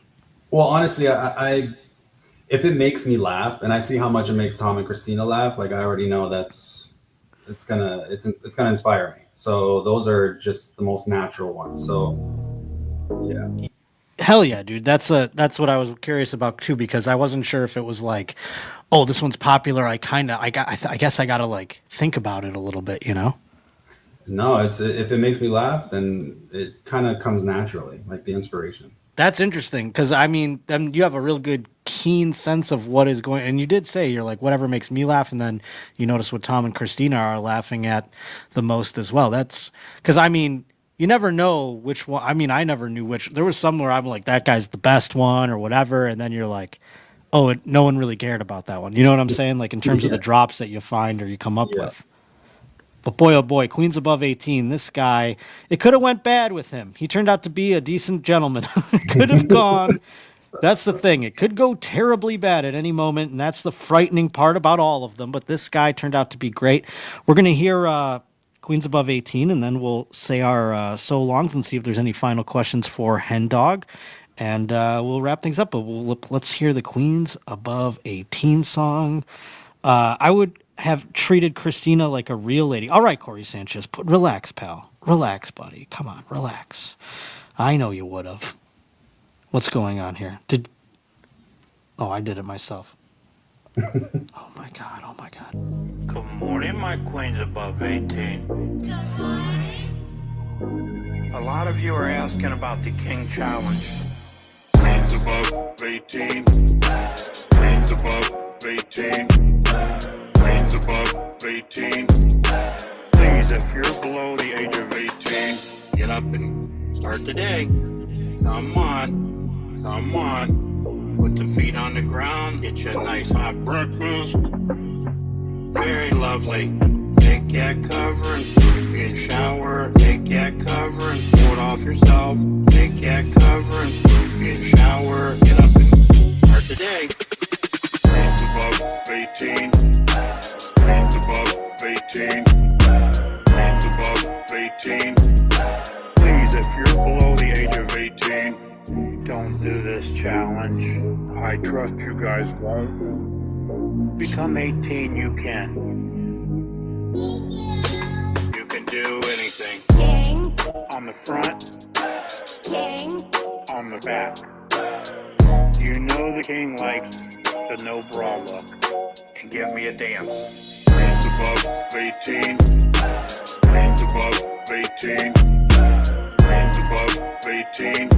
Well, honestly, I if it makes me laugh and I see how much it makes Tom and Christina laugh, like I already know it's gonna inspire me. So those are just the most natural ones. So yeah. Hell yeah, dude. That's what I was curious about too, because I wasn't sure if it was like, oh, this one's popular. I guess I gotta like think about it a little bit, you know? No, if it makes me laugh, then it kind of comes naturally, like the inspiration. That's interesting, because I mean, then you have a real good, keen sense of what is going. And you did say you're like, whatever makes me laugh, and then you notice what Tom and Christina are laughing at the most as well. That's because I mean, you never know which one. I mean, I never knew which. There was some where I'm like, that guy's the best one or whatever, and then you're like, oh, no one really cared about that one. You know what I'm saying? Like in terms of the drops that you find or you come up with. But boy, oh boy, Queens Above 18, this guy, it could have went bad with him. He turned out to be a decent gentleman. It could have gone. That's the thing. It could go terribly bad at any moment, and that's the frightening part about all of them. But this guy turned out to be great. We're going to hear Queens Above 18, and then we'll say our so longs and see if there's any final questions for Hendawg. And we'll wrap things up. But let's hear the Queens Above 18 song. I would have treated Christina like a real lady. All right, Corey Sanchez, relax, pal. Relax, buddy. Come on, relax. I know you would have. What's going on here? Oh, I did it myself. Oh my God, oh my God. Good morning, my queens above 18. Good morning. A lot of you are asking about the King Challenge. Queens above 18. Queens above 18. Queens above 18. Please, if you're below the age of 18, get up and start the day. Come on, come on. Put the feet on the ground, get you a nice hot breakfast. Very lovely. Take that cover and put it in the shower. Take that cover and pull it off yourself. Take that cover and put it in the shower. Get up and start the day. Queens above 18. Queens above 18. 18. And above 18. Please, if you're below the age of 18, don't do this challenge. I trust you guys won't. Become 18, you can. You can do anything. On the front. On the back. You know the king likes the no bra look. And give me a dance. And above 18. And above 18. And above 18.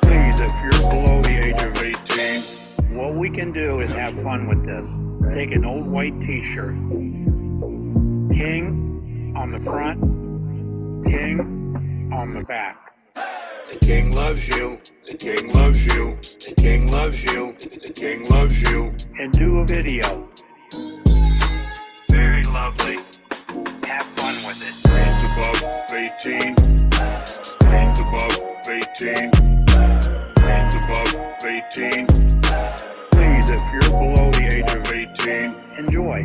Please, if you're below the age of 18, what we can do is have fun with this. Take an old white t-shirt. King on the front. King on the back. The king loves you. The king loves you. The king loves you. The king loves you. And do a video. Very lovely. Have fun with it. And above 18. And above 18. And above 18. Please, if you're below the age of 18, enjoy.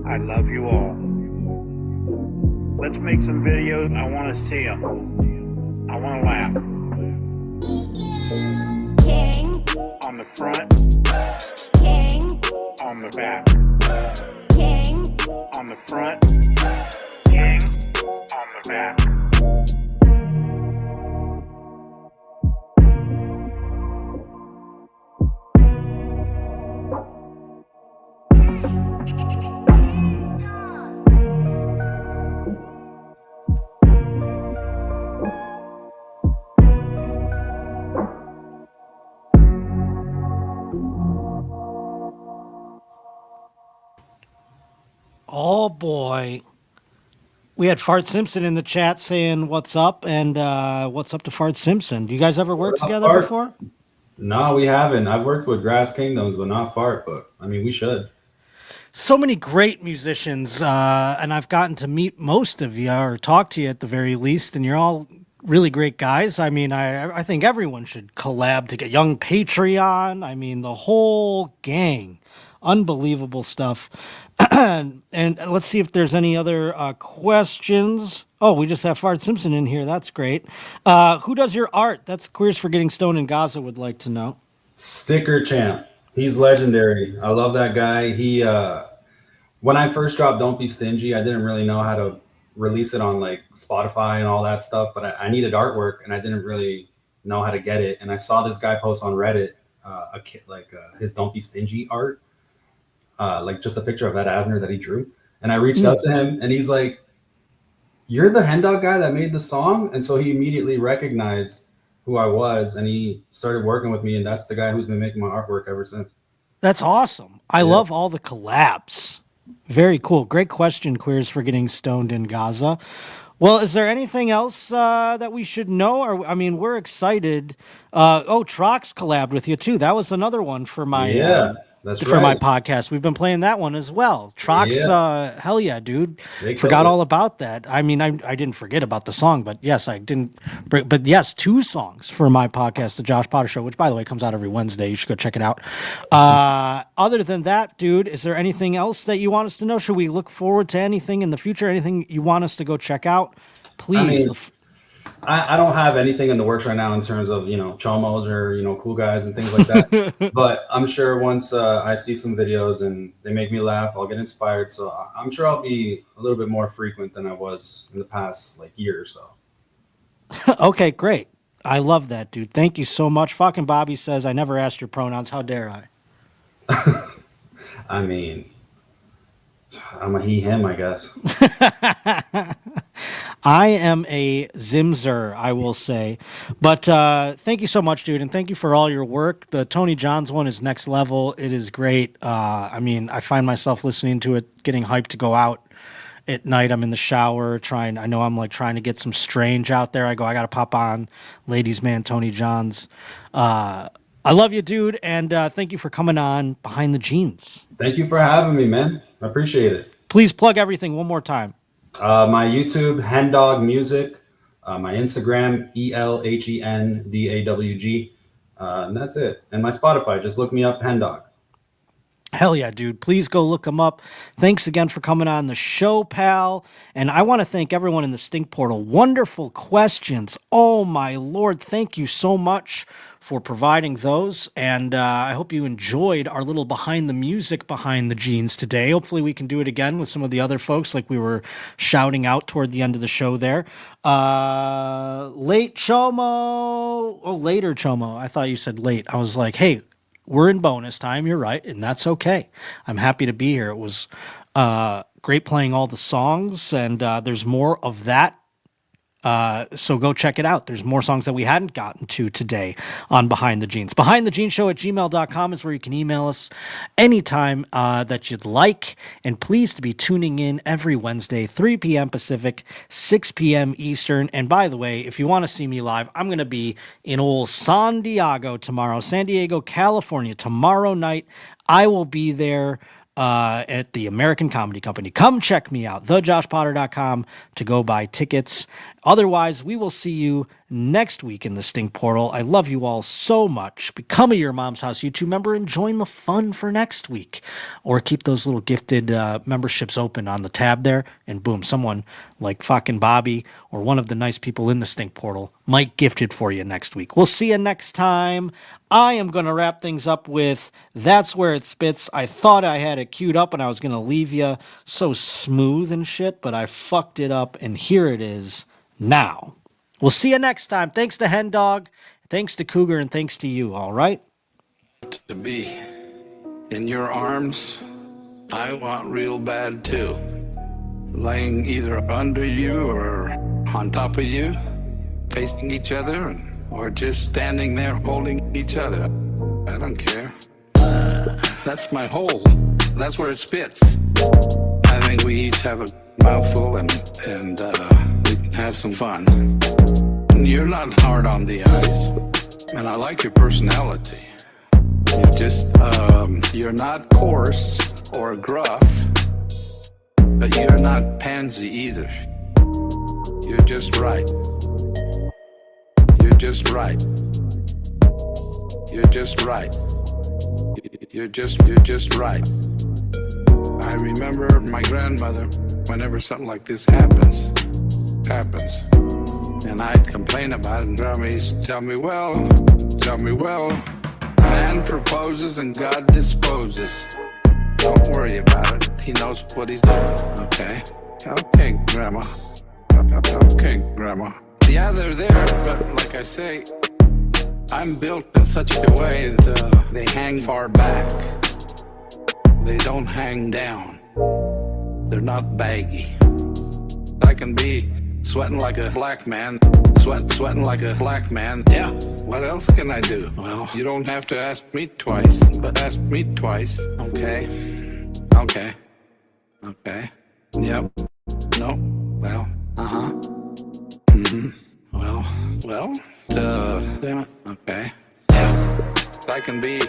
I love you all. Let's make some videos. I want to see them. I want to laugh. King on the front. King on the back. King on the front. King on the back. Oh boy. We had Fart Simpson in the chat saying what's up and what's up to Fart Simpson. Do you guys ever work together Fart? before? No, we haven't. I've worked with Grass Kingdoms, but not Fart. But I mean, we should. So many great musicians, and I've gotten to meet most of you or talk to you at the very least, and you're all really great guys. I mean, I think everyone should collab to get Young Patreon. I mean, the whole gang. Unbelievable stuff. And let's see if there's any other questions. Oh, we just have Fart Simpson in here. That's great. Who does your art? That's Queers for Getting Stoned in Gaza would like to know. Sticker Champ. He's legendary. I love that guy. He when I first dropped Don't Be Stingy, I didn't really know how to release it on like Spotify and all that stuff, but I needed artwork and I didn't really know how to get it. And I saw this guy post on Reddit his Don't Be Stingy art. Like just a picture of Ed Asner that he drew. And I reached out to him and he's like, "You're the Hendawg guy that made the song?" And so he immediately recognized who I was and he started working with me. And that's the guy who's been making my artwork ever since. That's awesome. I love all the collabs. Very cool. Great question, Queers for Getting Stoned in Gaza. Well, is there anything else that we should know? Or I mean, we're excited. Trox collabed with you too. That was another one for my my podcast. We've been playing that one as well. Trox, hell yeah, dude. Forgot all about that. I mean, I didn't forget about the song, but yes, I didn't. But yes, 2 songs for my podcast, The Josh Potter Show, which by the way comes out every Wednesday. You should go check it out. Other than that, dude, is there anything else that you want us to know? Should we look forward to anything in the future? Anything you want us to go check out? Please. I mean, I don't have anything in the works right now in terms of, Chomos or, cool guys and things like that. But I'm sure once I see some videos and they make me laugh, I'll get inspired. So I'm sure I'll be a little bit more frequent than I was in the past year or so. Okay, great. I love that, dude. Thank you so much. Fucking Bobby says, I never asked your pronouns. How dare I? I mean, I'm a he, him, I guess. I am a Zimzer, I will say. But thank you so much, dude, and thank you for all your work. The Tony Johns one is next level. It is great. I mean, I find myself listening to it, getting hyped to go out at night. I'm in the shower trying to get some Strange out there. I got to pop on Ladies Man Tony Johns. I love you, dude, and thank you for coming on Behind the Jeans. Thank you for having me, man. I appreciate it. Please plug everything one more time. My YouTube, Hendawg Music. My Instagram, ELHENDAWG. And that's it. And my Spotify, just look me up, Hendawg. Hell yeah, dude. Please go look them up. Thanks again for coming on the show, pal. And I want to thank everyone in the Stink Portal. Wonderful questions. Oh, my Lord. Thank you so much for providing those. And I hope you enjoyed our little behind the music, behind the jeans today. Hopefully we can do it again with some of the other folks like we were shouting out toward the end of the show there. Late Chomo. Oh, later Chomo. I thought you said late. I was like, hey, we're in bonus time. You're right. And that's okay. I'm happy to be here. It was great playing all the songs, and there's more of that. So go check it out. There's more songs that we hadn't gotten to today on Behind the Jeans. BehindTheJeansShow@gmail.com is where you can email us anytime that you'd like. And please to be tuning in every Wednesday, 3 p.m. Pacific, 6 p.m. Eastern. And by the way, if you want to see me live, I'm going to be in old San Diego, California, tomorrow night. I will be there at the American Comedy Company. Come check me out, thejoshpotter.com to go buy tickets. Otherwise, we will see you next week in the Stink Portal. I love you all so much. Become a Your Mom's House YouTube member and join the fun for next week. Or keep those little gifted memberships open on the tab there, and boom, someone like fucking Bobby or one of the nice people in the Stink Portal might gift it for you next week. We'll see you next time. I am going to wrap things up with That's Where It Spits. I thought I had it queued up and I was going to leave you so smooth and shit, but I fucked it up, and here it is now. We'll see you next time. Thanks to Hendawg, thanks to Cougar, and thanks to you, all right? To be in your arms, I want real bad too. Laying either under you or on top of you, facing each other, or just standing there holding each other. I don't care. That's my hole. That's where it spits. I think we each have a mouthful and we can have some fun. You're not hard on the eyes, and I like your personality. You're just, you're not coarse or gruff, but you're not pansy either. You're just right. You're just right. You're just right. You're just right. I remember my grandmother, whenever something like this happens, and I'd complain about it, and grandma's tell me, well, man proposes and God disposes. Don't worry about it. He knows what he's doing. Okay, Grandma. Okay, Grandma. Yeah, they're there, but like I say, I'm built in such a way that they hang far back. They don't hang down. They're not baggy. I can be sweating like a black man, sweating like a black man. Yeah, what else can I do? Well, you don't have to ask me twice, but ask me twice. Okay. Yep. No. Well. Well. Damn it. Okay. Yeah. I can be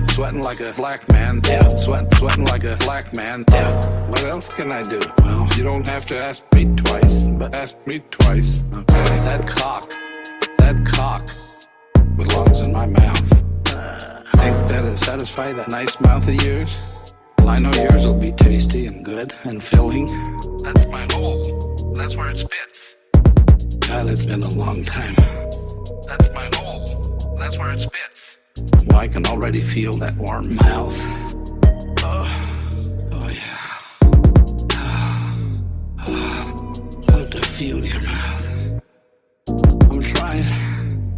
sweating like a black man. Yeah. Sweating like a black man. Yeah. What else can I do? Well, you don't have to ask me twice, but ask me twice. Okay. That cock belongs in my mouth. Think that'll satisfy that nice mouth of yours? Well, I know yours will be tasty and good and filling. That's my hole. That's where it spits. God, it's been a long time. That's my hole. That's where it spits. Well, I can already feel that warm mouth. Oh yeah. Love to feel your mouth.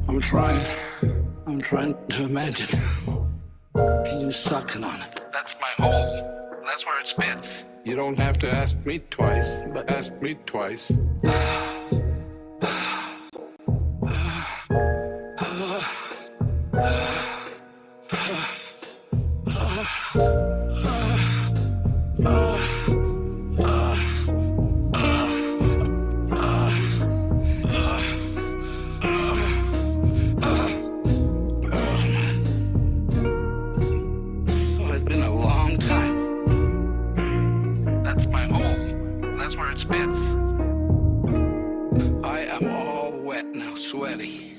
I'm trying to imagine you sucking on it. That's my hole. That's where it spits. You don't have to ask me twice, but ask me twice. It's been a long time. That's my hole. That's where it spits. I am all wet now, sweaty.